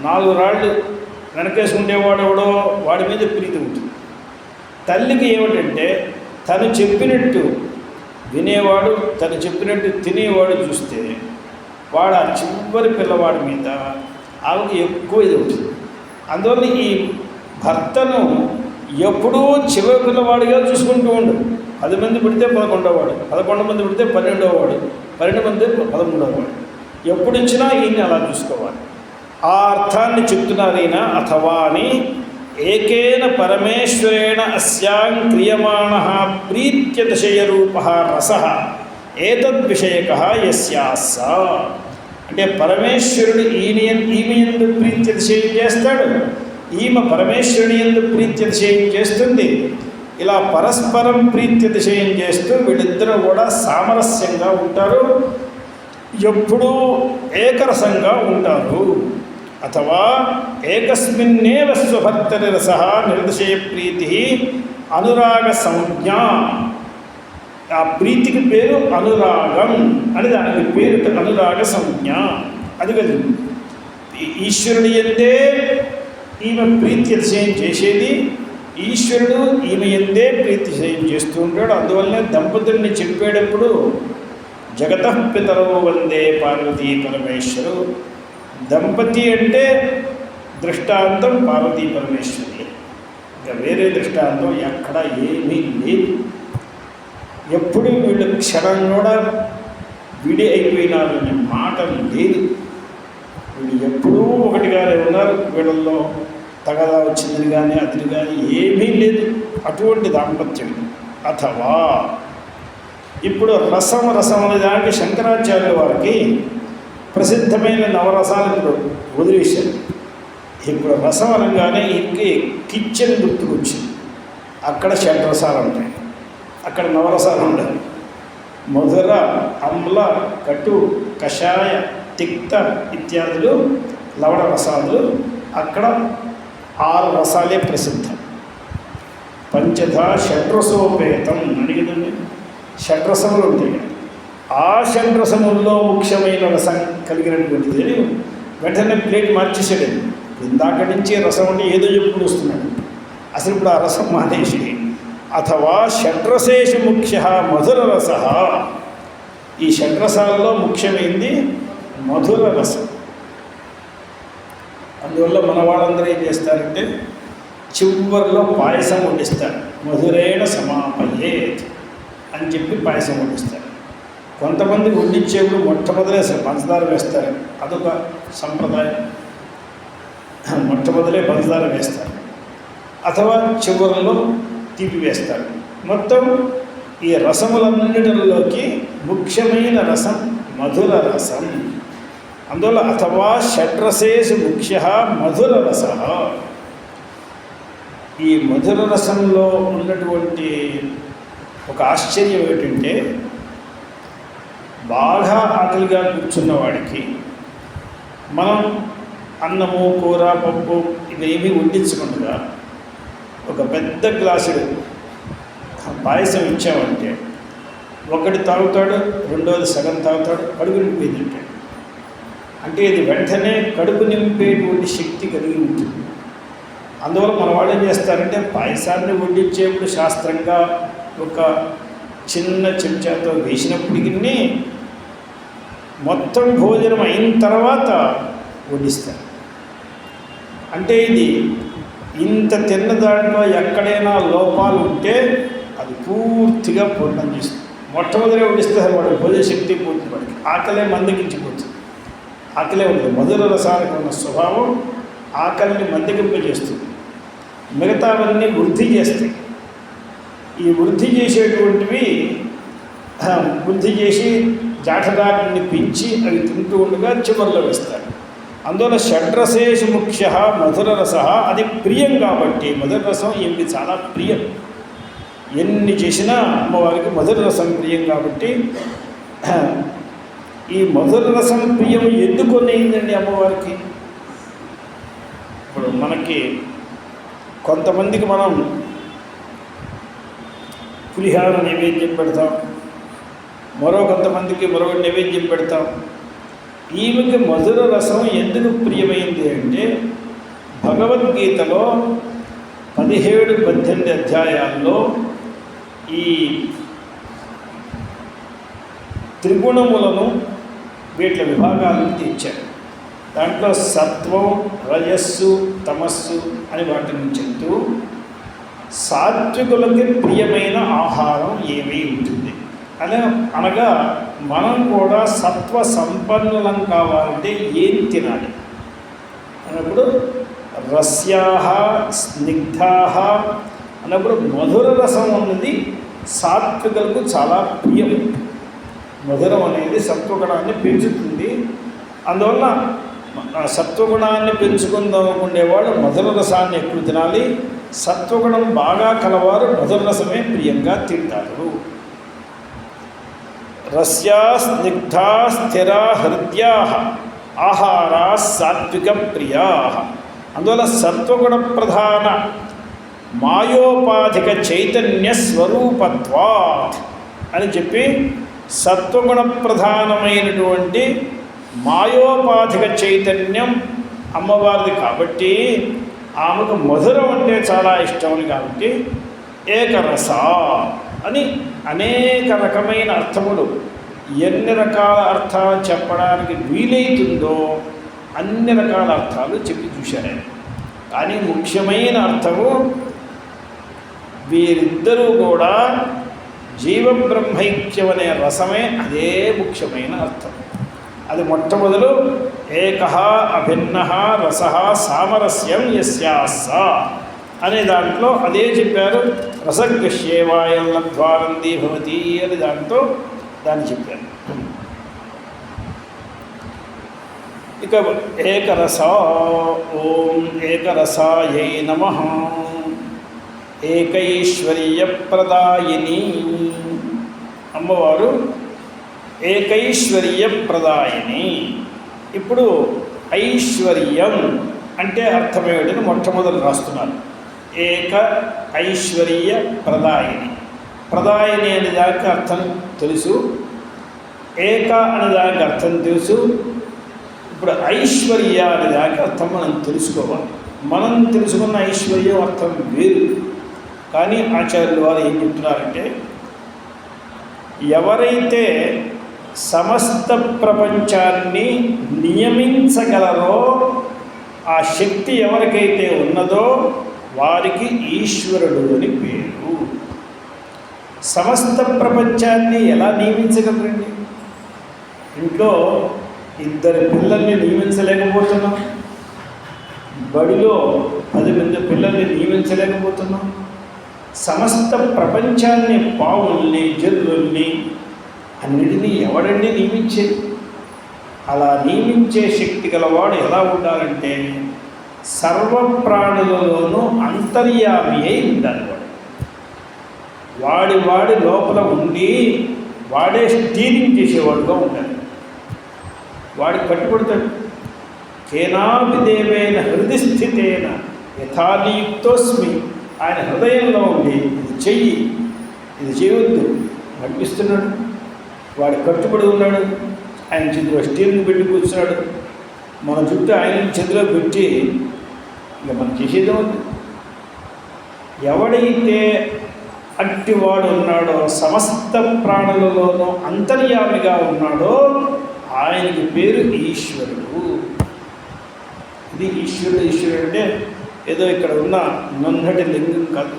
4 రాళ్ళు వెనకేసి ఉండేవాడెవడో వాడి మీద ప్రీతి ఉంటుంది. తల్లికి ఏమిటంటే తను చెప్పినట్టు వినేవాడు, తను చెప్పినట్టు తినేవాడు చూస్తే వాడు ఆ చివరి పిల్లవాడి మీద ఆమెకు ఎక్కువ ఇది ఉంటుంది. అందువల్ల ఈ భర్తను ఎప్పుడూ చివరి పిల్లవాడిగా చూసుకుంటూ ఉండు. 10 మంది పుడితే 11వ వాడు, 11 మంది పుడితే 12వ వాడు, 12 మంది 13వ వాడు. ఎప్పుడు ఇచ్చినా ఈయన్ని అలా చూసుకోవాలి. ఆ అర్థాన్ని చెప్తున్నారు ఈయన. అథవా అని ఏకేన పరమేశ్వరేణ అస్యాం క్రియమాణః ప్రీత్యతిశయరూపః రసః ఏతద్విషయకః యస్యాస. అంటే పరమేశ్వరుడు ఈమె యందు ప్రీత్యతిశయం చేస్తాడు, ఈమె పరమేశ్వరుని యందు ప్రీత్యతిశయం చేస్తుంది. ఇలా పరస్పరం ప్రీత్యతిశయం చేస్తూ వీళ్ళిద్దరూ కూడా సామరస్యంగా ఉంటారు. ఎప్పుడూ ఏకరసంగా ఉంటారు. అథవా ఏకస్మిన్నేవ స్వభర్తరి రసః నిర్దశయ ప్రీతి అనురాగ సంజ్ఞ. ఆ ప్రీతికి పేరు అనురాగం అని, దానికి పేరు అనురాగ సంజ్ఞ. అది కదా ఈశ్వరుడి యందే ఈమె ప్రీతి అతిశయం చేసేది, ఈశ్వరుడు ఈమె యందే ప్రీతి అతిశయం చేస్తూ ఉంటాడు. అందువల్లనే దంపతుల్ని చెప్పేటప్పుడు జగతః పితరౌ వందే పార్వతీ పరమేశ్వరు. దంపతి అంటే దృష్టాంతం పార్వతీ పరమేశ్వరి, ఇంకా వేరే దృష్టాంతం ఎక్కడ ఏమీ లేదు. ఎప్పుడు వీళ్ళు క్షణం కూడా విడి అయిపోయినారు అనే మాట లేదు. వీళ్ళు ఎప్పుడూ ఒకటిగానే ఉన్నారు. వీళ్ళల్లో తగదా వచ్చింది కానీ అది కానీ ఏమీ లేదు. అటువంటి దాంపత్యం. అథవా ఇప్పుడు రసం అనే దానికి శంకరాచార్యుల వారికి ప్రసిద్ధమైన నవరసాలు ఇప్పుడు వదిలేశారు. ఇప్పుడు రసం అనగానే ఇంకే కిచెన్ గుర్తుకొచ్చింది. అక్కడ షడ్రసాలు ఉంటాయి, అక్కడ నవరసాలు ఉంటాయి. మధుర, అమ్ల, కటు, కషాయ, తిక్త ఇత్యాదులు లవణ రసాలు. అక్కడ 6 రసాలే ప్రసిద్ధం. పంచధా షడ్రసోపేతం అడిగిందండి. షడ్రసములు ఉంటాయి. ఆ షడ్రసముల్లో ముఖ్యమైన రసం కలిగినటువంటిది వెంటనే ప్లేట్ మార్చేసాడు. ఇందాక నుంచి రసం అంటే ఏదో చెప్పుకుని వస్తున్నాడు. అసలు ఇప్పుడు ఆ రసం మానేసి అథవా షడ్రసేషు ముఖ్య మధుర రస. ఈ షడ్రసాలలో ముఖ్యమైనది మధుర రసం. అందువల్ల మన వాళ్ళందరూ ఏం చేస్తారంటే చివరిలో పాయసం వండిస్తారు. మధురేణ సమాపయేత్ అని చెప్పి పాయసం వండిస్తారు. కొంతమంది వండించేప్పుడు మొట్టమొదలే పంచదార వేస్తారు. అదొక సంప్రదాయం. మొట్టమొదలే పంచదార వేస్తారు, అథవా చివరిలో తీపి వేస్తారు. మొత్తం ఈ రసములన్నిటిలోకి ముఖ్యమైన రసం మధుర రసం. అందువల్ల అథవా షడ్రసేషు ముఖ్య మధుర రస. ఈ మధుర రసంలో ఉన్నటువంటి ఒక ఆశ్చర్యం ఏమిటంటే, బాగా ఆకలిగా కూర్చున్న వాడికి మనం అన్నము, కూర, పప్పు ఇవేమీ వండించకుండా ఒక పెద్ద గ్లాసుడు పాయసం ఇచ్చామంటే ఒకటి తాగుతాడు, రెండోది సగం తాగుతాడు, కడుపు నింపేది. అంటే ఇది వెంటనే కడుపు నింపేటువంటి శక్తి కలిగి ఉంటుంది. అందువల్ల మన వాళ్ళు ఏం చేస్తారంటే పాయసాన్ని వండించేప్పుడు శాస్త్రంగా ఒక చిన్న చెంచాతో వేసినప్పటికీ మొత్తం భోజనం అయిన తర్వాత వడ్డిస్తారు. అంటే ఇది ఇంత తిన్న దాంట్లో ఎక్కడైనా లోపాలు ఉంటే అది పూర్తిగా పూర్ణం చేస్తుంది. మొట్టమొదటి వడ్డిస్తారు. వాడు భోజన శక్తి పూర్తి, వాడికి ఆకలే మందగించిపోతుంది. ఆకలే ఉంటుంది. మధుర రసాలకు ఉన్న స్వభావం ఆకలిని మందగింపజేస్తుంది. మిగతావన్నీ వృద్ధి చేస్తాయి. ఈ వృద్ధి చేసేటువంటివి వృద్ధి చేసి జాఠదాన్ని పెంచి అవి తింటూ ఉండగా చివరిలో వేస్తారు. అందువల్ల షడ్రసేషు ముఖ్య మధుర రస. అది ప్రియం కాబట్టి మధుర రసం ఏమి చాలా ప్రియం. ఎన్ని చేసినా అమ్మవారికి మధుర రసం ప్రియం కాబట్టి ఈ మధుర రసం ప్రియం ఎందుకు అయిందండి అమ్మవారికి? ఇప్పుడు మనకి కొంతమందికి మనం పులిహార నైవేద్యం పెడతాం, మరో కొంతమందికి మరో నైవేద్యం పెడతాం. ఈమెకి మధుర రసం ఎందుకు ప్రియమైంది అంటే భగవద్గీతలో 17-18 అధ్యాయాల్లో ఈ త్రిగుణములను వీటి విభాగాలను తీర్చారు. దాంట్లో సత్వం, రజస్సు, తమస్సు అని వాటిని చెప్తూ సాత్వికులకి ప్రియమైన ఆహారం ఏమీ ఉంటుంది అనగా మనం కూడా సత్వ సంపన్నులం కావాలంటే ఏం తినాలి అన్నప్పుడు రస్యాహ స్నిగ్ధాహ అన్నప్పుడు మధుర రసం అన్నది సాత్వికులకు చాలా ప్రియం. మధురం అనేది సత్వగుణాన్ని పెంచుతుంది. అందువల్ల సత్వగుణాన్ని పెంచుకుందాం అనుకునేవాడు మధుర రసాన్ని ఎక్కువ తినాలి. సత్వగుణం బాగా కలవారు మధుర రసమే ప్రియంగా తింటారు. రస్యా స్నిగ్ధా స్థిరా హృద్యా ఆహారా సాత్విక ప్రియా. అందువల్ల సత్వగుణ ప్రధాన మాయోపాధిక చైతన్య స్వరూపత్వాత్ అని చెప్పి సత్వగుణ ప్రధానమైనటువంటి మాయోపాధిక చైతన్యం అమ్మవారిది కాబట్టి ఆమెకు మధురం అంటే చాలా ఇష్టం కాబట్టి ఏకరస అని అనేక రకమైన అర్థములు, ఎన్ని రకాల అర్థాలు చెప్పడానికి వీలైతుందో అన్ని రకాల అర్థాలు చెప్పి చూశారు. కానీ ముఖ్యమైన అర్థము వీరిద్దరూ కూడా జీవబ్రహ్మైక్యం అనే రసమే అదే ముఖ్యమైన అర్థం. అది మొట్టమొదలు ఏకః అభిన్నః రసః సామరస్యం యస్యాస అనే దాంట్లో అదే చెప్పారు. రసగృహ్యేవాయల్లబ్ధ్వానందీ భవతి అని దాన్ని చెప్పారు. ఇక ఏకరస, ఓం ఏకరసాయై నమః. ఏకైశ్వర్యప్రదాయిని అమ్మవారు ఏకైశ్వర్యప్రదాయిని. ఇప్పుడు ఐశ్వర్యం అంటే అర్థమేమిటని మొట్టమొదలు రాస్తున్నారు. ఏక ఐశ్వర్య ప్రదాయిని. ప్రదాయిని అనే దానికి అర్థం తెలుసు, ఏక అనే దానికి అర్థం తెలుసు. ఇప్పుడు ఐశ్వర్య అనే దానికి అర్థం మనం తెలుసుకోవాలి. మనం తెలుసుకున్న ఐశ్వర్యం అర్థం వేరు. కానీ ఆచార్యులు వారు ఏం చెప్తున్నారంటే, ఎవరైతే సమస్త ప్రపంచాన్ని నియమించగలరో ఆ శక్తి ఎవరికైతే ఉన్నదో వారికి ఈశ్వరుడు అని పేరు. సమస్త ప్రపంచాన్ని ఎలా నియమించగలరండి? ఇంట్లో ఇద్దరు పిల్లల్ని నియమించలేకపోతున్నాం, బడిలో 10 మంది పిల్లల్ని నియమించలేకపోతున్నాం. సమస్త ప్రపంచాన్ని, పావుల్ని, జల్లుల్ని అన్నిటినీ ఎవడండి నియమించేది? అలా నియమించే శక్తి గలవాడు ఎలా ఉండాలంటే సర్వప్రాణులలోనూ అంతర్యామి అయి ఉండాలి. వాడి లోపల ఉండి వాడే స్టీరింగ్ చేసేవాడుగా ఉండాలి. వాడి కట్టుబడతాడు. కేనాపి దేవేన హృది స్థితేన యథానియుక్తోస్మి. ఆయన హృదయంలో ఉండి ఇది చెయ్యి, ఇది చేయవద్దు నడిపిస్తున్నాడు. వాడు కట్టుబడి ఉన్నాడు. ఆయన చేతిలో స్టీరింగ్ పెట్టి కూర్చున్నాడు. మన చుట్టూ ఆయన చేతిలో పెట్టి ఇక మనం చేసేదేమవుతుంది? ఎవడైతే అట్టివాడు ఉన్నాడో, సమస్త ప్రాణులలోనూ అంతర్యామిగా ఉన్నాడో ఆయనకి పేరు ఈశ్వరుడు. ఇది ఈశ్వరుడు. ఈశ్వరుడు అంటే ఏదో ఇక్కడ ఉన్న నన్నటి లింగం కాదు.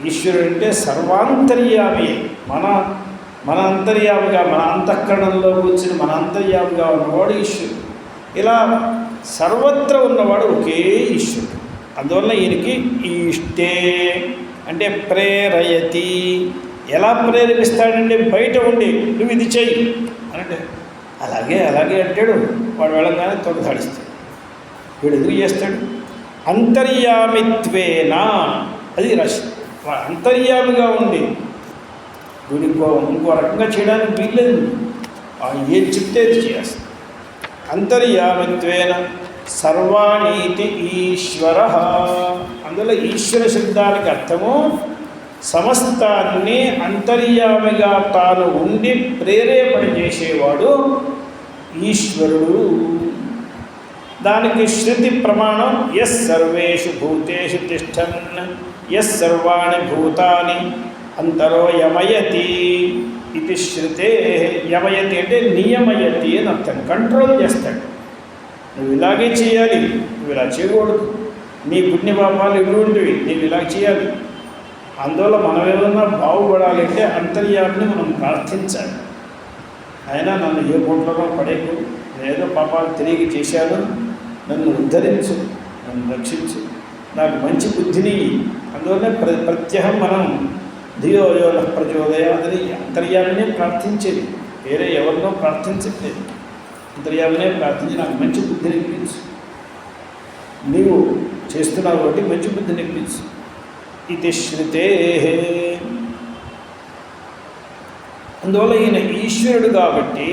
ఈశ్వరుడు అంటే సర్వాంతర్యామి, మన అంతర్యామిగా, మన అంతఃకరణంలో కూర్చుని మన అంతర్యామిగా ఉన్నవాడు ఈశ్వరుడు. ఇలా సర్వత్ర ఉన్నవాడు ఒకే ఈశ్వరుడు. అందువల్ల ఈయనకి ఈష్టే అంటే ప్రేరయతి. ఎలా ప్రేరేపిస్తాడంటే బయట ఉండి నువ్వు ఇది చెయ్యి అంటే అలాగే అంటాడు. వాడు వెళ్ళగానే తొడదాడిస్తాడు. వీడు ఎదురు చేస్తాడు. అంతర్యామిత్వేనా అది రష్. అంతర్యామిగా ఉండి వీడి ఇంకో రకంగా చేయడానికి వీల్లేదు. ఏది చెప్తే అది చేస్తాడు. అంతర్యామిత్వేన సర్వాణీతి ఈశ్వర. అందులో ఈశ్వర శబ్దానికి అర్థము సమస్తాన్ని అంతర్యామిగా తాను ఉండి ప్రేరేపణ చేసేవాడు ఈశ్వరుడు. దానికి శృతి ప్రమాణం యస్ సర్వేషు భూతేషు తిష్టన్ యస్ సర్వాణి భూతాని అంతరో యమయతి ఇది శృతే. యమయతి అంటే నియమయతి అని అర్థం. కంట్రోల్ చేస్తాడు. నువ్వు ఇలాగే చేయాలి, నువ్వు ఇలా చేయకూడదు, నీ పుణ్యపాపాలు ఇటువంటివి, నీవు ఇలా చేయాలి. అందువల్ల మనం ఏమన్నా బాగుపడాలి అంటే అంతర్యామిని మనం ప్రార్థించాలి. అయినా నన్ను ఏ గుంటలో పడేకు, ఏదో పాపాలు తిరిగి చేశాను, నన్ను ఉద్ధరించు, నన్ను రక్షించు, నాకు మంచి బుద్ధిని. అందువల్ల ప్రత్యహం మనం ధియో యో నః ప్రచోదయాదని అంతర్యామినే ప్రార్థించేది, వేరే ఎవరినో ప్రార్థించట్లేదు. అంతర్యామినే ప్రార్థించి నాకు మంచి బుద్ధిని ఇప్పించు, నీవు చేస్తున్నావు కాబట్టి మంచి బుద్ధిని ఇప్పించు. ఇది శృతే. అందువల్ల ఈయన ఈశ్వరుడు కాబట్టి,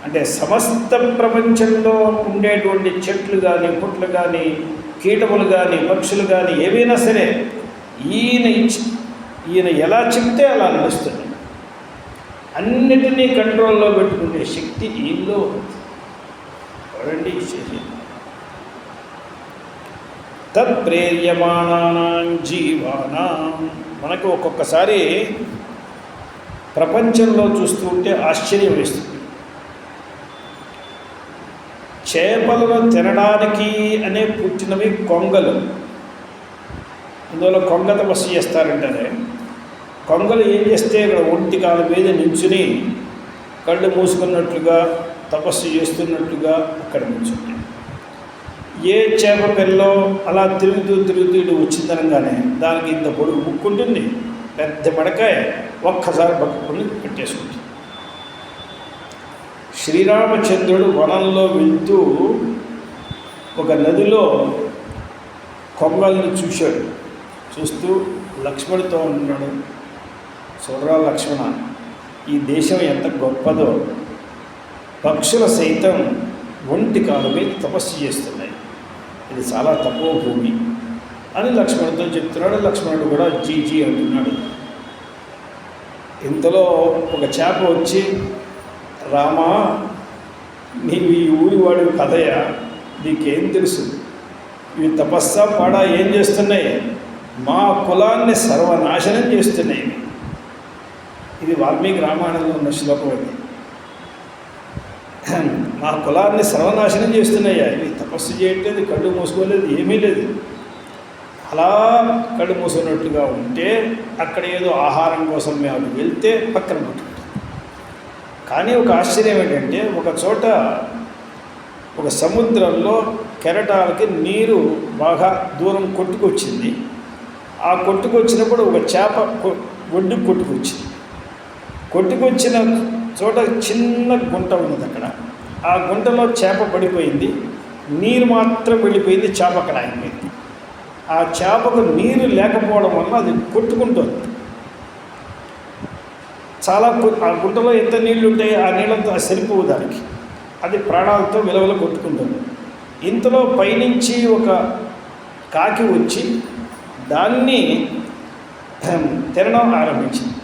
అంటే సమస్త ప్రపంచంలో ఉండేటువంటి చెట్లు కానీ, పుట్లు కానీ, కీటములు కానీ, పక్షులు కానీ ఏవైనా సరే ఈయన ఎలా చెప్తే అలా నడుస్తుంది. అన్నిటినీ కంట్రోల్లో పెట్టుకునే శక్తి ఈయనలో చూడండి. తత్ప్రేర్యమాణానాం జీవానాం. మనకు ఒక్కొక్కసారి ప్రపంచంలో చూస్తూ ఉంటే ఆశ్చర్యం వేస్తుంది. చేపలను తినడానికి అనే పుట్టినవి కొంగలు. అందువల్ల కొంగ తపస్సు చేస్తారంటారే. కొంగలు ఏం చేస్తే ఇక్కడ ఒంటి కాళ్ళ మీద నించుని కళ్ళు మూసుకున్నట్లుగా తపస్సు చేస్తున్నట్లుగా అక్కడ నిల్చుంటాయి. ఏ చేప పిల్లో అలా తిరుగుతూ ఇటు వచ్చిందనగానే దానికి ఇంత పొడుగు ముక్కుంటుంది, పెద్ద మడకాయ, ఒక్కసారి పట్టుకొని పెట్టేసుకుంటుంది. శ్రీరామచంద్రుడు వనంలో వెళ్తూ ఒక నదిలో కొంగల్ని చూశాడు. చూస్తూ లక్ష్మణుడితో ఉన్నాడు, చూడరా లక్ష్మణ, ఈ దేశం ఎంత గొప్పదో, పక్షుల సైతం ఒంటి కాలు మీద తపస్సు చేస్తున్నాయి, ఇది చాలా తక్కువ భూమి అని లక్ష్మణుడితో చెప్తున్నాడు. లక్ష్మణుడు కూడా జీ అంటున్నాడు. ఇంతలో ఒక చేప వచ్చి, రామా, నీవు ఈ ఊరి వాడి కథయా, నీకేం తెలుసు, ఇవి తపస్సా పాడా ఏం చేస్తున్నాయి, మా కులాన్ని సర్వనాశనం చేస్తున్నాయి. ఇది వాల్మీకి రామాయణంలో ఉన్న శ్లోకం. అది మా కులాన్ని సర్వనాశనం చేస్తున్నాయా, ఇవి తపస్సు చేయట్లేదు, కళ్ళు మూసుకోలేదు, ఏమీ లేదు. అలా కళ్ళు మూసుకున్నట్టుగా ఉంటే అక్కడ ఏదో ఆహారం కోసం మేము వెళ్తే పక్కన పట్టుకుంటాం. కానీ ఒక ఆశ్చర్యం ఏంటంటే, ఒక చోట ఒక సముద్రంలో కెరటాలకి నీరు బాగా దూరం కొట్టుకొచ్చింది. ఆ కొట్టుకొచ్చినప్పుడు ఒక చేప ఒడ్డుకు కొట్టుకొచ్చింది. కొట్టుకొచ్చిన చోట చిన్న గుంట ఉన్నది. అక్కడ ఆ గుంటలో చేప పడిపోయింది, నీరు మాత్రం వెళ్ళిపోయింది, చేప అక్కడ ఆగిపోయింది. ఆ చేపకు నీరు లేకపోవడం వల్ల అది కొట్టుకుంటుంది. చాలా ఆ గుంటలో ఎంత నీళ్లు ఉంటాయి, ఆ నీళ్ళంతా సరిపోవు దానికి, అది ప్రాణాలతో విలవల కొట్టుకుంటుంది. ఇంతలో పైనుంచి ఒక కాకి వచ్చి దాన్ని తినడం ఆరంభించింది.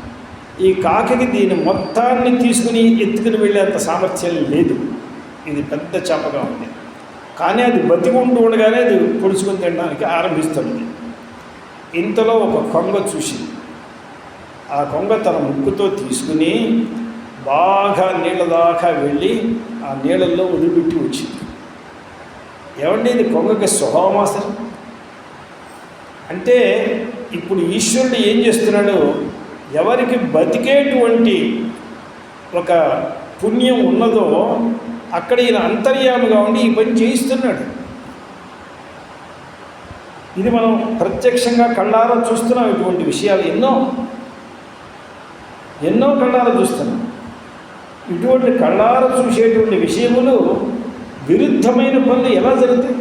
ఈ కాకికి దీని మొత్తాన్ని తీసుకుని ఎత్తుకుని వెళ్ళేంత సామర్థ్యం లేదు, ఇది పెద్ద చేపగా ఉంది. కానీ అది బతికుంటూ ఉండగానే అది పొడుచుకొని తినడానికి ఆరంభిస్తుంది. ఇంతలో ఒక కొంగ చూసింది. ఆ కొంగ తన ముక్కుతో తీసుకుని బాగా నీళ్ళ దాకా వెళ్ళి ఆ నీళ్ళల్లో వదిలిపెట్టి వచ్చింది. ఏమండి, ఇది కొంగకి స్వభావం అసలు. అంటే ఇప్పుడు ఈశ్వరుడు ఏం చేస్తున్నాడు, ఎవరికి బతికేటువంటి ఒక పుణ్యం ఉన్నదో అక్కడ ఈయన అంతర్యామిగా ఉండి ఈ పని చేయిస్తున్నాడు. ఇది మనం ప్రత్యక్షంగా కళ్ళారా చూస్తున్నాం. ఇటువంటి విషయాలు ఎన్నో కళ్ళారా చూస్తున్నాం. ఇటువంటి కళ్ళారా చూసేటువంటి విషయములు విరుద్ధమైన పనులు ఎలా జరుగుతాయి?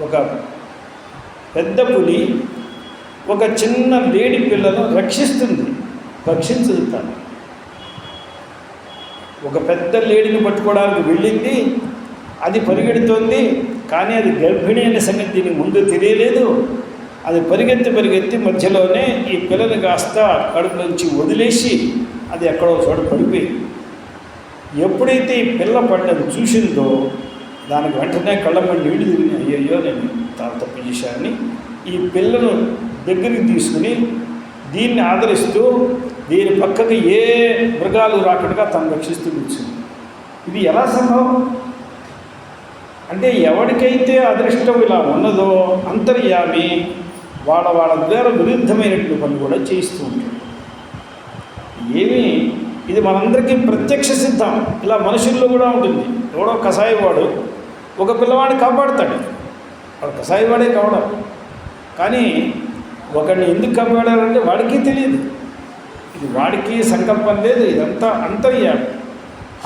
ఒక పెద్ద పులి ఒక చిన్న లేడి పిల్లను రక్షిస్తుంది, రక్షించదు. తాను ఒక పెద్ద లేడిని పట్టుకోవడానికి వెళ్ళింది, అది పరిగెడుతోంది. కానీ అది గర్భిణి అనే సంగతి దీనికి ముందు తెలియలేదు. అది పరిగెత్తి మధ్యలోనే ఈ పిల్లని కాస్త కడుపు నుంచి వదిలేసి అది ఎక్కడో చోట పడిపోయింది. ఎప్పుడైతే ఈ పిల్ల పడ్డది చూసిందో దానికి వెంటనే కళ్ళమ్మని నీళ్లు తిరిగి, అయ్యయ్యో నేను చాలా తప్పు చేశానని ఈ పిల్లను దగ్గరికి తీసుకుని దీన్ని ఆదరిస్తూ దీని పక్కకి ఏ మృగాలు రాకుండా తను రక్షిస్తూ కూర్చుంది. ఇది ఎలా సంభవం అంటే, ఎవరికైతే అదృష్టం ఇలా ఉన్నదో అంతర్యామి వాళ్ళ ద్వారా విరుద్ధమైనటువంటి పనులు కూడా చేయిస్తూ ఉంటాడు. ఇది మనందరికీ ప్రత్యక్ష సిద్ధం. ఇలా మనుషుల్లో కూడా ఉంటుంది. ఎవడో కసాయివాడు ఒక పిల్లవాడిని కాపాడుతాడు, వాడు కసాయివాడే కావడం. కానీ ఒకడిని ఎందుకు కాపాడాలంటే వాడికి తెలియదు, ఇది వాడికి సంకల్పం లేదు, ఇదంతా అంతర్యామి.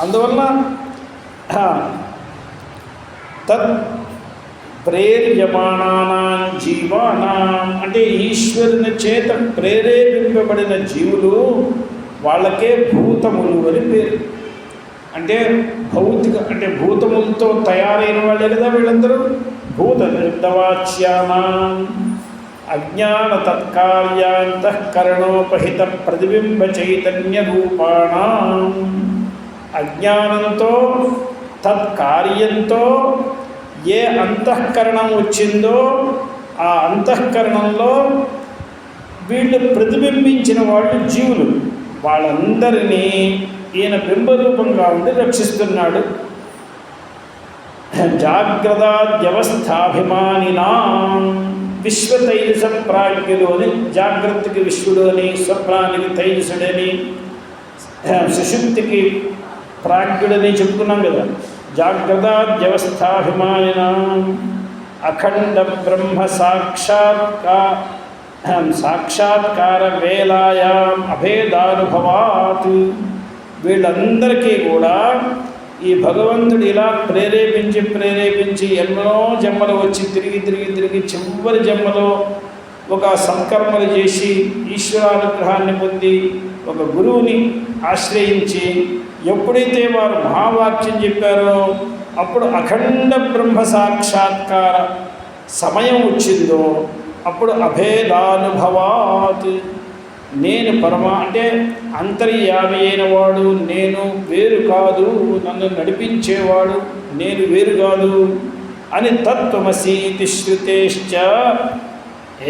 అందువల్ల తత్ ప్రేర్యమాణానాం జీవానాం అంటే ఈశ్వరుని చేత ప్రేరేపింపబడిన జీవులు వాళ్ళకే భూతములు అని పేరు. అంటే భౌతిక అంటే భూతములతో తయారైన వాళ్ళే కదా వీళ్ళందరూ. భూత నిర్దవాచ్యానాం అజ్ఞాన తత్కార్యాంతఃకరణోపహిత ప్రతిబింబ చైతన్య రూపాణం. అజ్ఞానంతో తత్కార్యంతో ఏ అంతఃకరణం వచ్చిందో ఆ అంతఃకరణంలో వీళ్ళు ప్రతిబింబించిన వాళ్ళు జీవులు. వాళ్ళందరినీ ఈయన బింబరూపంగా ఉండి రక్షిస్తున్నాడు. జాగ్రత్తాద్యవస్థాభిమానినా విశ్వతైజస ప్రాజ్ఞులు అని, జాగ్రత్తకి విశ్వడు అని, స్వప్నానికి తైజసుడని, సుషుప్తికి ప్రాజ్ఞుడని చెప్పుకున్నాం కదా. జాగ్రత్తాద్యవస్థాభిమానినా అఖండ బ్రహ్మ సాక్షాత్కార వేలాయాం అభేదానుభవాత్. వీళ్ళందరికీ కూడా ఈ భగవంతుడు ఇలా ప్రేరేపించి ఎన్నో జన్మలు వచ్చి తిరిగి చివరి జన్మలో ఒక సత్కర్మలు చేసి ఈశ్వరానుగ్రహాన్ని పొంది ఒక గురువుని ఆశ్రయించి ఎప్పుడైతే వారు మహావాక్యం చెప్పారో అప్పుడు అఖండ బ్రహ్మ సాక్షాత్కార సమయం వచ్చిందో అప్పుడు అభేదానుభవాత్ నేను అంటే అంతర్యామి అయిన వాడు, నేను వేరు కాదు, నన్ను నడిపించేవాడు నేను వేరు కాదు అని తత్వమసీతి శ్రుతేశ్చ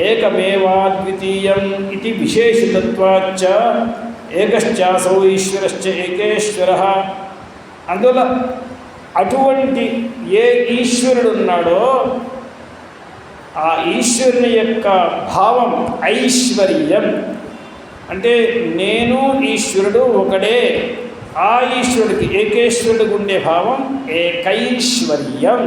ఏకమేవాద్వితీయం ఇది విశేషితత్వాచ్చ ఏకశ్చాసౌ ఈశ్వరశ్చ ఏకేశ్వరః. అందువల్ల అటువంటి ఏ ఈశ్వరుడు ఉన్నాడో ఆ ఈశ్వరుని యొక్క భావం ఐశ్వర్యం. అంటే నేను ఈశ్వరుడు ఒకడే. ఆ ఈశ్వరుడికి ఏకేశ్వరుడికి ఉండే భావం ఏకైశ్వర్యం.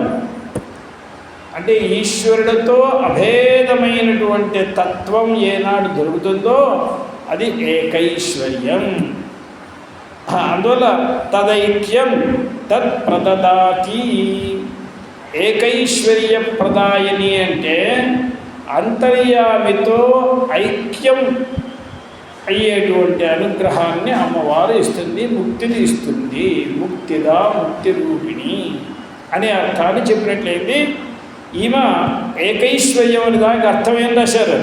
అంటే ఈశ్వరుడితో అభేదమైనటువంటి తత్వం ఏనాడు దొరుకుతుందో అది ఏకైశ్వర్యం. అందువల్ల తదైక్యం తత్ప్రదదాతి. ఏకైశ్వర్య ప్రదాయని అంటే అంతర్యామితో ఐక్యం అయ్యేటువంటి అనుగ్రహాన్ని అమ్మవారు ఇస్తుంది, ముక్తిని ఇస్తుంది. ముక్తిదా ముక్తి రూపిణి అనే అర్థాన్ని చెప్పినట్లయితే ఈమె ఏకైశ్వర్యం అని దానికి అర్థం ఏం రాశారు?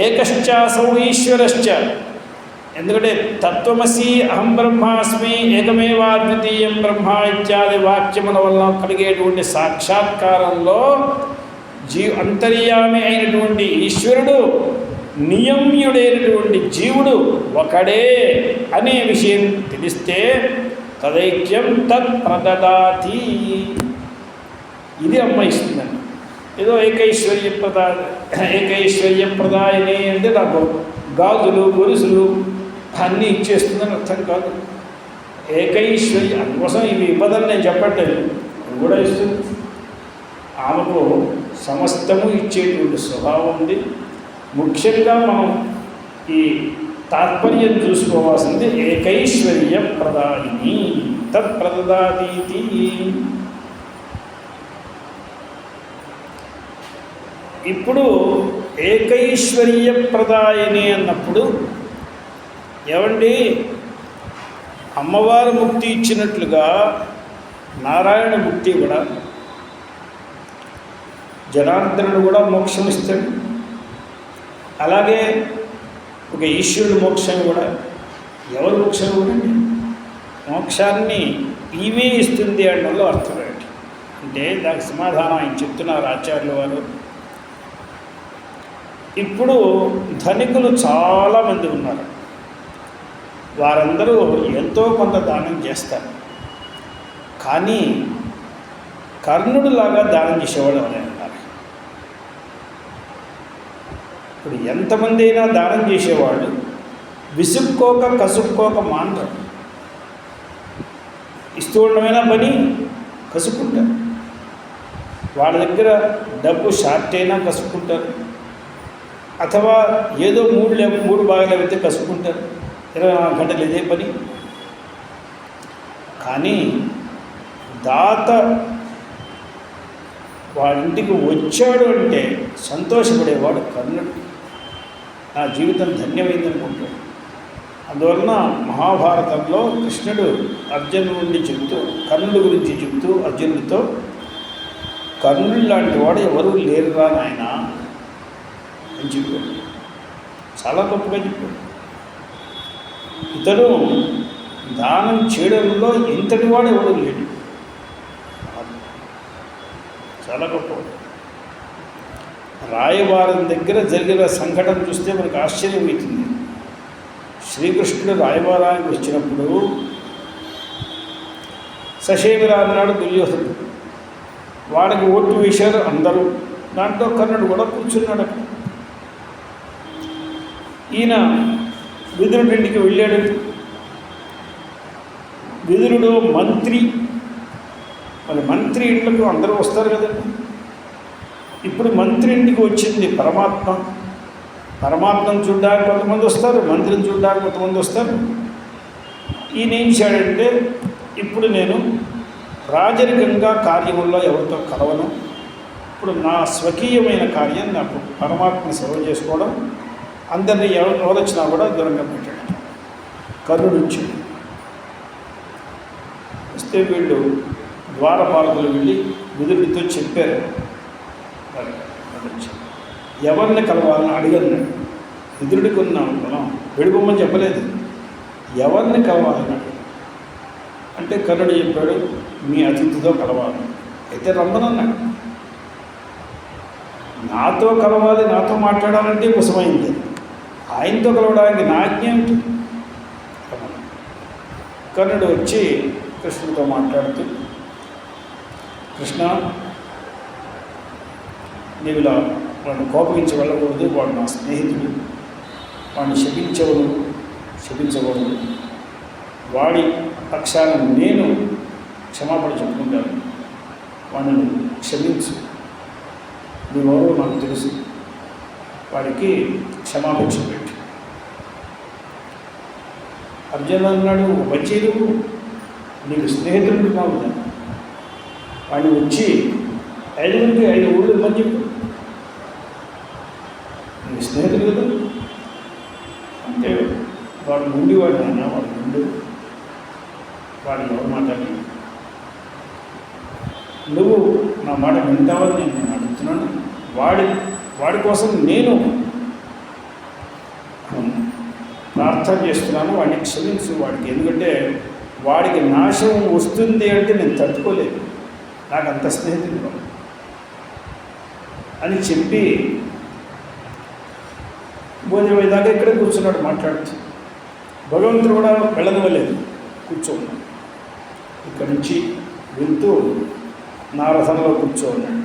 ఏకశ్చాసౌ ఈశ్వరశ్చ. ఎందుకంటే తత్వమసి అహం బ్రహ్మాస్మి ఏకమేవాద్వితీయం బ్రహ్మ ఇత్యాది వాక్యముల వల్ల కలిగేటువంటి సాక్షాత్కారంలో అంతర్యామి అయినటువంటి ఈశ్వరుడు, నియమ్యుడైనటువంటి జీవుడు ఒకడే అనే విషయం తెలిస్తే తదైక్యం తత్ప్రదదాతి. ఇది అమ్మ ఇస్తుందండి. ఏదో ఏకైశ్వర్య ప్రదాయని అంటే నాకు గాజులు గొలుసులు అన్నీ ఇచ్చేస్తుందని అర్థం కాదు. ఏకైశ్వర్య అందుకోసం ఇవి ఇవ్వదని నేను చెప్పట్లేదు, అది కూడా ఇస్తుంది. ఆమెకు సమస్తము ఇచ్చేటువంటి స్వభావం ఉంది. ముఖ్యంగా మనం ఈ తాత్పర్యం చూసుకోవాల్సింది ఏకైశ్వర్య ప్రదాయిని తత్ప్రదదాతీతి. ఇప్పుడు ఏకైశ్వర్య ప్రదాయిని అన్నప్పుడు ఏమండి అమ్మవారు ముక్తి ఇచ్చినట్లుగా నారాయణ ముక్తి కూడా, జనార్దనుడు కూడా మోక్షం ఇస్తాడు. అలాగే ఒక ఈశ్వరుడు మోక్షం కూడా. ఎవరు మోక్షం ఇవ్వడండి? మోక్షాన్ని ఈమె ఇస్తుంది అనడంలో అర్థం ఏంటి అంటే దానికి సమాధానం ఆయన చెప్తున్నారు ఆచార్యుల వారు. ఇప్పుడు ధనికులు చాలామంది ఉన్నారు. వారందరూ ఎంతో కొంత దానం చేస్తారు. కానీ కర్ణుడిలాగా దానం చేసేవాడు ఎవరైనా ఉన్నారు? ఇప్పుడు ఎంతమంది అయినా దానం చేసేవాళ్ళు విసుక్కోక కసుక్కోక మానరు. ఇస్తూ ఉండమైనా పని కసుక్కుంటారు. వాళ్ళ దగ్గర డబ్బు షార్ట్ అయినా కసుక్కుంటారు, అథవా ఏదో మూడు భాగాలు అయితే కసుక్కుంటారు. 24 గంటలు ఇదే పని. కానీ దాత వాడింటికి వచ్చాడు అంటే సంతోషపడేవాడు కర్ణుడు. నా జీవితం ధన్యమైంది అనుకుంటాడు. అందువలన మహాభారతంలో కృష్ణుడు అర్జునుడి చెప్తూ, కర్ణుడి గురించి చెప్తూ అర్జునుడితో, కర్ణుడు లాంటి వాడు ఎవరూ లేరురా నాయన అని చెప్పాడు. చాలా గొప్పగా చెప్పాడు. ఇతను దానం చేయడంలో ఇంతటి వాడు ఎవడూ లేడు. చాలా గొప్పవాడు. రాయబారం దగ్గర జరిగిన సంఘటన చూస్తే మనకు ఆశ్చర్యం అవుతుంది. శ్రీకృష్ణుడు రాయబారానికి వచ్చినప్పుడు సశేమిరా అన్నాడు దుర్యోధనుడు. వాడికి ఓట్లు వేశారు అందరూ. దాంట్లో కర్ణుడు కూడా కూర్చున్నాడు. ఈయన విదురుడి ఇంటికి వెళ్ళాడు. విదురుడు మంత్రి. మరి మంత్రి ఇంట్లోకి అందరూ వస్తారు కదండి. ఇప్పుడు మంత్రి ఇంటికి వచ్చింది పరమాత్మ. పరమాత్మను చూడడానికి కొంతమంది వస్తారు, మంత్రిని చూడడానికి కొంతమంది వస్తారు. ఈయన ఏం చేశాడంటే, ఇప్పుడు నేను రాజరికంగా కార్యముల్లో ఎవరితో కలవను. ఇప్పుడు నా స్వకీయమైన కార్యం నాకు పరమాత్మ సేవ చేసుకోవడం, అందరినీ ఎవరు వచ్చినా కూడా దూరంగా పెట్టాడు. కర్ణుడు వచ్చాడు. వస్తే వీళ్ళు ద్వారపాలకులు వెళ్ళి విదురుడితో చెప్పారు, ఎవరిని కలవాలని అడిగన్నాడు. విదురుడికి ఉన్నాం మనం విడిపోమని చెప్పలేదు, ఎవరిని కలవాలని అంటే కర్ణుడు చెప్పాడు, మీ అతిథితో కలవాలి. అయితే రమ్మనన్నాడు. నాతో కలవాలి, నాతో మాట్లాడాలంటే కుసమైంది. ఆయనతో కలవడానికి నా ఆజ్ఞ ఏమిటి? కర్ణుడు వచ్చి కృష్ణుడితో మాట్లాడుతూ, కృష్ణ, నీవు ఇలా వాడిని కోపగించి వెళ్ళకూడదు. వాడు నా స్నేహితుడు, వాడిని శపించకూడదు. వాడి పక్షాన నేను క్షమాపణ చెప్పుకుంటాను. వాడిని క్షమించు. నీవెవరో నాకు తెలుసు. వాడికి క్షమాపేక్ష పెట్టు. అర్జున అన్నాడు, వచ్చేరు నీకు స్నేహితుడు కావు. వాడిని వచ్చి 5 ఊళ్ళు ఇవ్వని చెప్పు. నీకు స్నేహితుడు కదా అంటే వాడు నుండి వాడు నాన్న, వాడు నుండి వాడు ఎవరు మాట్లాడి నువ్వు నా మాట వింటావని నేను అడుగుతున్నాను. వాడి కోసం నేను ప్రార్థన చేస్తున్నాను. వాడిని క్షమించు వాడికి. ఎందుకంటే వాడికి నాశనం వస్తుంది అంటే నేను తట్టుకోలేదు. నాకు అంత స్నేహితుడు అని చెప్పి భోజనం దాకా ఇక్కడే కూర్చున్నాడు మాట్లాడుతూ. భగవంతుడు కూడా వెళ్ళనివ్వలేదు, కూర్చోన్నాడు. ఇక్కడి నుంచి వెళ్తూ నా రథంలో కూర్చోన్నాడు.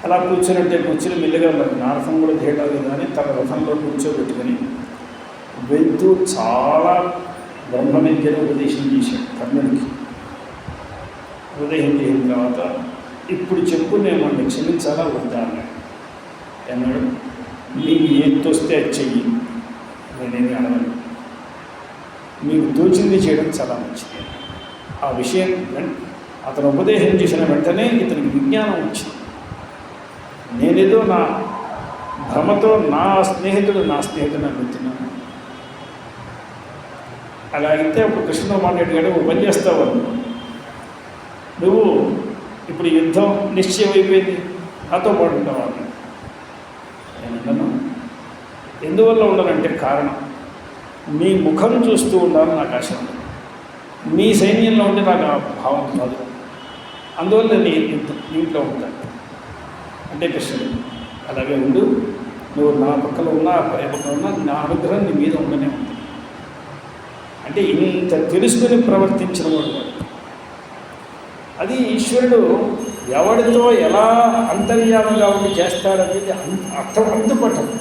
అలా కూర్చున్నట్టే కూర్చుని మెల్లిగా నా రథం కూడా దిగడాలి కదా అని తన రథంలో కూర్చోబెట్టుకుని వెళ్తూ చాలా బ్రహ్మ విద్యను ఉపదేశం చేశాడు కర్ణుడికి. ఉపదేశం చేసిన తర్వాత, ఇప్పుడు చెప్పు, నేను వాడిని క్షమించాలా వద్దా అన్నాడు. నీకు ఏది తోస్తే అది చెయ్యి, నేనేమి అడగను. మీకు తోచింది చేయడం చాలా మంచిది. ఆ విషయం అతను ఉపదేశం చేసిన వెంటనే ఇతనికి విజ్ఞానం వచ్చింది. నేనేదో నా భ్రమతో నా స్నేహితుడు అనుకుంటున్నాను. అలా అయితే అప్పుడు కృష్ణ మాట్లాడి ఓ పని చేస్తావు, నువ్వు ఇప్పుడు యుద్ధం నిశ్చయం అయిపోయింది, నాతో పాటు ఉంటావా? నేను ఉండను. ఎందువల్ల ఉండనంటే కారణం, మీ ముఖం చూస్తూ ఉండాలని నాకు ఆశ ఉంది. మీ సైన్యంలో ఉంటే నాకు ఆ భావం కాదు. అందువల్ల నేను ఇంట్లో ఉంటాను అంటే కృష్ణుడు అలాగే ఉండు, నువ్వు నా పక్కన ఉన్నా పక్కన ఉన్నా నా అనుగ్రహం నీ మీద ఉండనే ఉంది. అంటే ఇంత తెలుసుకుని ప్రవర్తించిన వాడు. అది ఈశ్వరుడు ఎవరితో ఎలా అంతర్యామంగా ఉండి చేస్తాడనేది అర్థం అందుపట్టదు.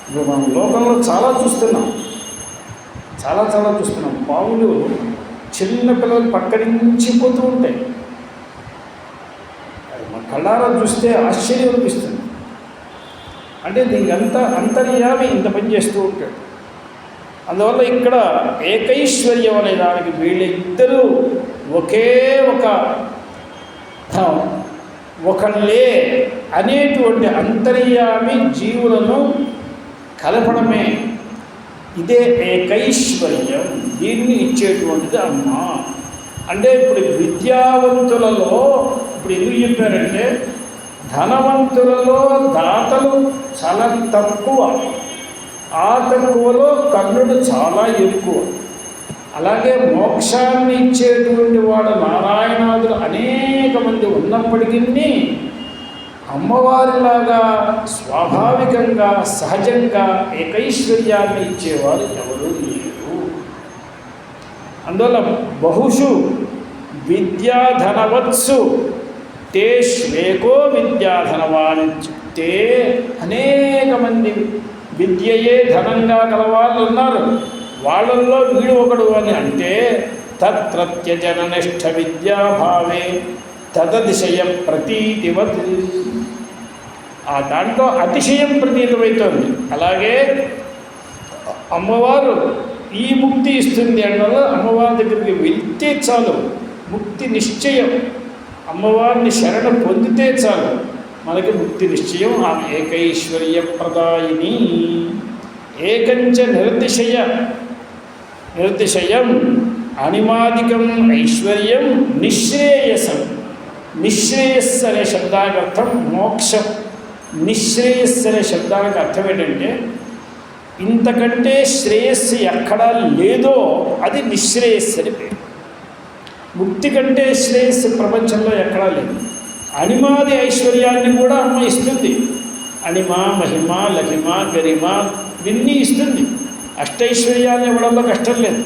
ఇప్పుడు మనం లోకంలో చాలా చూస్తున్నాం. పాములు చిన్న పిల్లలు పక్క నుంచి పోతూ ఉంటాయి. అది మన కళ్ళారా చూస్తే ఆశ్చర్యం అనిపిస్తుంది. అంటే దీనికి అంతర్యామి ఇంత పని చేస్తూ ఉంటాడు. అందువల్ల ఇక్కడ ఏకైశ్వర్యం అనే దానికి వీళ్ళిద్దరూ ఒకే ఒకళ్ళే అనేటువంటి అంతర్యామి జీవులను కలపడమే ఇదే ఏకైశ్వర్యం. దీన్ని ఇచ్చేటువంటిది అమ్మ. అంటే ఇప్పుడు విద్యావంతులలో ఇప్పుడు ఎందుకు చెప్పారంటే ధనవంతులలో దాతలు చాలా తక్కువ, ఆ తక్కువలో కర్ణుడు చాలా ఎక్కువ. అలాగే మోక్షాన్ని ఇచ్చేటువంటి వాడు నారాయణాదులు అనేక మంది ఉన్నప్పటికీ అమ్మవారిలాగా స్వాభావికంగా సహజంగా ఏకైశ్వర్యాన్ని ఇచ్చేవారు ఎవరూ లేరు. అందువల్ల బహుషు విద్యాధనవత్సు తే శ్వేకో విద్యాధనవానిత్యుక్తే, అనేక మంది విద్యయే ధనంగా గలవాళ్ళు ఉన్నారు, వాళ్ళల్లో వీడు ఒకడు అని అంటే తత్రత్యజననిష్ట విద్యాభావే తదతిశయ ప్రతీతివత్, ఆ దాంట్లో అతిశయం ప్రతీతమవుతోంది. అలాగే అమ్మవారు ఈ ముక్తి ఇస్తుంది అంటే అమ్మవారి దగ్గరికి వెళ్తే చాలు ముక్తి నిశ్చయం, అమ్మవారిని శరణ పొందితే చాలు మనకి ముక్తి నిశ్చయం. ఆ ఏకైశ్వర్య ప్రదాయిని. ఏకంచ నిర్దిశయం అనిమాదికం ఐశ్వర్యం నిశ్రేయసం. నిశ్రేయస్సు అనే శబ్దానికి అర్థం మోక్షం. నిశ్రేయస్సు అనే శబ్దానికి అర్థం ఏంటంటే ఇంతకంటే శ్రేయస్సు ఎక్కడా లేదో అది నిశ్రేయస్సు అని పేరు. ముక్తి కంటే శ్రేయస్సు ప్రపంచంలో ఎక్కడా లేదు. అనిమాది ఐశ్వర్యాన్ని కూడా అమ్మ ఇస్తుంది. అణిమ, మహిమ, లహిమ, గరిమ ఇవన్నీ ఇస్తుంది. అష్టైశ్వర్యాన్ని ఇవ్వడంలో కష్టం లేదు.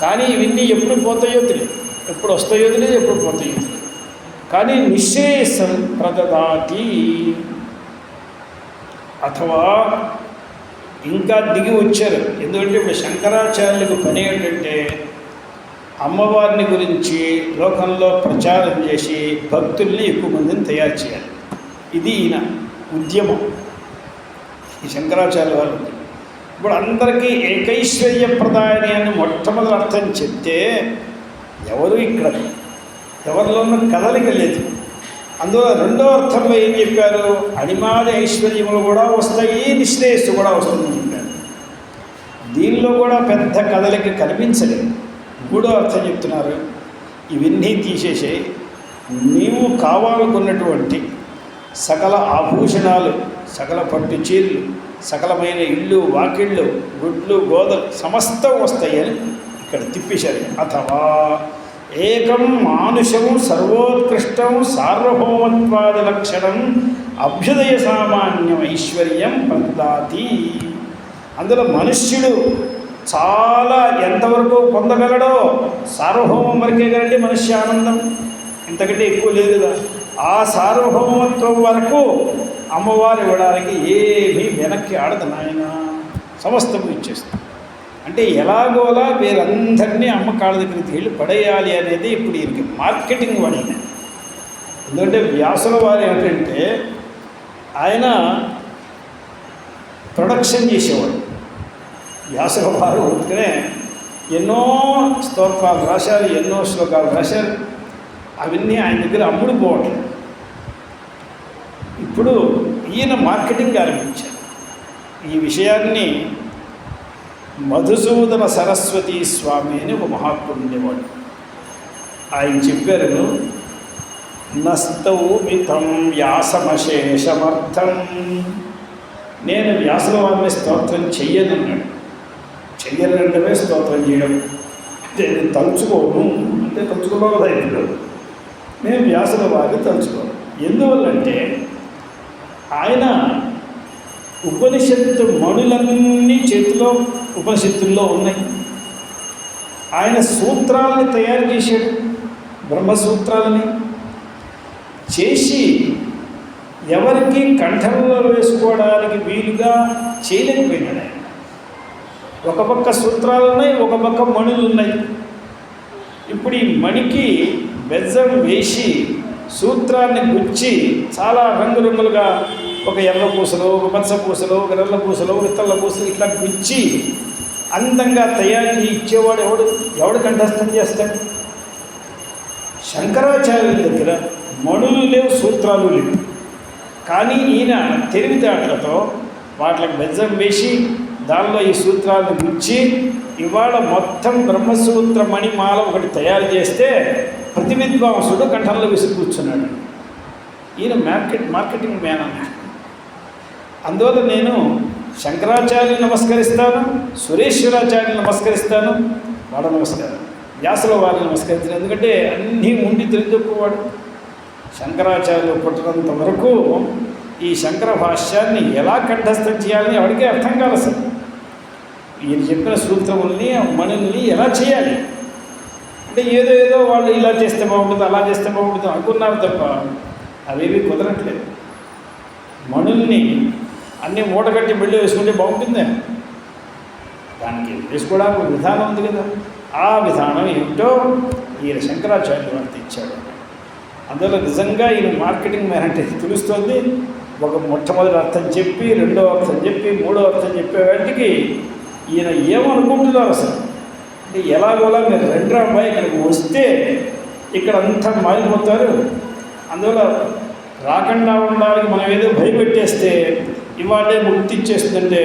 కానీ ఇవన్నీ ఎప్పుడు పోతాయో తెలియదు, ఎప్పుడు వస్తాయో తెలియదు, ఎప్పుడు పోతాయో తెలియదు. కానీ నిశ్రేయస్సం ప్రదదాతి. అథవా ఇంకా దిగి వచ్చారు. ఎందుకంటే ఇప్పుడు శంకరాచార్యులకు పని ఏంటంటే అమ్మవారిని గురించి లోకంలో ప్రచారం చేసి భక్తుల్ని ఎక్కువ మందిని తయారు చేయాలి. ఇది ఈయన ఉద్యమం, ఈ శంకరాచార్య వారు. ఇప్పుడు అందరికీ ఏకైశ్వర్య ప్రదాయని అని మొట్టమొదటి అర్థం చెప్తే ఎవరు ఇక్కడ ఎవరిలోనూ కదలిక లేదు. అందువల్ల రెండో అర్థంలో ఏం చెప్పారు? అనిమాది ఐశ్వర్యములు కూడా వస్తాయి, నిశ్రేయస్సు కూడా వస్తుందని చెప్పారు. దీనిలో కూడా పెద్ద కదలిక కనిపించలేదు. మూడో అర్థం చెప్తున్నారు, ఇవన్నీ తీసేసి నీవు కావాలనుకున్నటువంటి సకల ఆభూషణాలు, సకల పట్టు చీరలు, సకలమైన ఇళ్ళు, వాకిళ్ళు, గుడ్లు, గోదలు సమస్తం వస్తాయని ఇక్కడ తిప్పేశారు. అథవా ఏకం మానుషం సర్వోత్కృష్టం సార్వభౌమత్వాది లక్షణం అభ్యుదయ సామాన్యం ఐశ్వర్యం ప్రదాతి. అందులో మనుష్యుడు చాలా ఎంతవరకు పొందగలడో సార్వభౌమం వరకే కదండి మనుష్య ఆనందం, ఇంతకంటే ఎక్కువ లేదు కదా. ఆ సార్వభౌమత్వం వరకు అమ్మవారు ఇవ్వడానికి ఏమీ వెనక్కి ఆడదు నాయన, సమస్తము ఇచ్చేస్తుంది. అంటే ఎలాగోలా వీరందరినీ అమ్మ కాళ్ళ దగ్గరికి వెళ్ళి పడేయాలి అనేది ఇప్పుడు ఈయనకి మార్కెటింగ్ పడింది. ఎందుకంటే వ్యాసుల వారు ఏమిటంటే ఆయన ప్రొడక్షన్ చేసేవాడు. వ్యాసుల వారు అందుకనే ఎన్నో స్తోత్రాలు రాశారు, ఎన్నో శ్లోకాలు రాశారు. అవన్నీ ఆయన దగ్గర అమ్ముడు పోవట్లేదు. ఇప్పుడు ఈయన మార్కెటింగ్ ఆరంభించారు. ఈ విషయాన్ని మధుసూదన సరస్వతి స్వామి అని ఒక మహాత్ముడు ఉండేవాడు. ఆయన చెప్పారు, నస్తౌమితం వ్యాసమశేషమర్థం. నేను వ్యాసుల వారిని స్తోత్రం చెయ్యనన్నాడు. చెయ్యనంటే స్తోత్రం చేయడం అంటే నేను తలుచుకోను అంటే తలుచుకోవడం కదా. ఇప్పుడు నేను వ్యాసుల వారిని తలుచుకోను. ఎందువల్లంటే ఆయన ఉపనిషత్తు మణులన్నీ చేతిలో ఉపనిషత్తుల్లో ఉన్నాయి. ఆయన సూత్రాలని తయారు చేశాడు, బ్రహ్మసూత్రాలని చేసి ఎవరికి కంఠంలో వేసుకోవడానికి వీలుగా చేయలేకపోయినాడు ఆయన. ఒక పక్క సూత్రాలు ఉన్నాయి, ఒక పక్క మణులు ఉన్నాయి. ఇప్పుడు ఈ మణికి బెజ్జం వేసి సూత్రాన్ని గుచ్చి చాలా రంగురంగులుగా ఒక ఎర్ర పూసలో, ఒక పచ్చ పూసలో, ఒక నల్ల పూసలో, ఒక తెల్ల పూసలు ఇట్లా గుచ్చి అందంగా తయారు ఇచ్చేవాడు ఎవడు కంఠస్థం చేస్తాడు? శంకరాచార్యుల దగ్గర మణులు లేవు, సూత్రాలు లేవు. కానీ ఈయన తెలివితేటలతో వాటికి బెజ్జం వేసి దానిలో ఈ సూత్రాలను గురించి ఇవాళ మొత్తం బ్రహ్మసూత్ర మణిమాల ఒకటి తయారు చేస్తే ప్రతి విద్వాంసుడు కంఠంలో విసిరి కూర్చున్నాడు. ఈయన మార్కెటింగ్ మ్యాన్ అన్నాడు. అందువల్ల నేను శంకరాచార్యులు నమస్కరిస్తాను, సురేశ్వరాచార్యులు నమస్కరిస్తాను, వాళ్ళ నమస్కారం, వ్యాసుల వారిని నమస్కరించాను. ఎందుకంటే అన్నీ ఉండి తెలియజెప్పువాడు. శంకరాచార్యులు పుట్టినంత వరకు ఈ శంకర భాష్యాన్ని ఎలా కంఠస్థం చేయాలని ఎవరికీ అర్థం కాదు. అసలు ఈయన చెప్పిన సూత్రముల్ని మణుల్ని ఎలా చేయాలి అంటే ఏదో వాళ్ళు ఇలా చేస్తే బాగుంటుంది, అలా చేస్తే బాగుంటుంది అనుకున్నారు తప్ప అవేవి కుదరట్లేదు. మణుల్ని అన్నీ మూటగట్టి బిల్లు వేసుకుంటే బాగుంటుందే, దానికి వేసుకోవడానికి ఒక విధానం ఉంది కదా. ఆ విధానం ఏమిటో ఈయన శంకరాచార్యులు వారు తెచ్చాడు. అందువల్ల నిజంగా ఈయన మార్కెటింగ్ మ్యాన్ అంటే తెలుస్తుంది. ఒక మొట్టమొదటి అర్థం చెప్పి, రెండో అర్థం చెప్పి, మూడో అర్థం చెప్పేవాటికి ఈయన ఏమనుకుంటున్నారు అసలు అంటే ఎలాగోలా మీరు రెండు అబ్బాయి ఇక్కడికి వస్తే ఇక్కడ అంతా మారిపోతారు. అందువల్ల రాకుండా ఉండడానికి మనం ఏదో భయపెట్టేస్తే ఇవాళే ముక్తి ఇచ్చేస్తుందంటే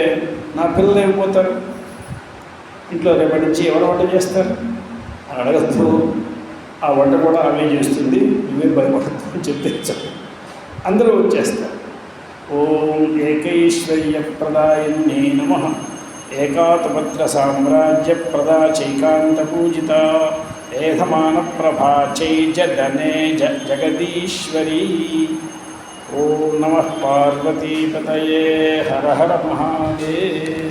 నా పిల్లలు ఏమైపోతారు, ఇంట్లో రేపటి నుంచి ఎవరు వంట చేస్తారు అని అడగద్దు. ఆ వంట కూడా ఆమె చేస్తుంది, నువ్వే భయపడద్దు అని చెప్పేచ్చు. అందరూ వచ్చేస్తారు. ఓం ఏకైశ్వర్యప్రదాయిన్యే నమః. ఏకాతపత్ర సామ్రాజ్య ప్రదా చైకాంతపూజిత ఏధమాన ప్రభా చైజనే జగదీశ్వరీ. ఓం నమః పార్వతీపతయే. హర హర మహాదేవ్.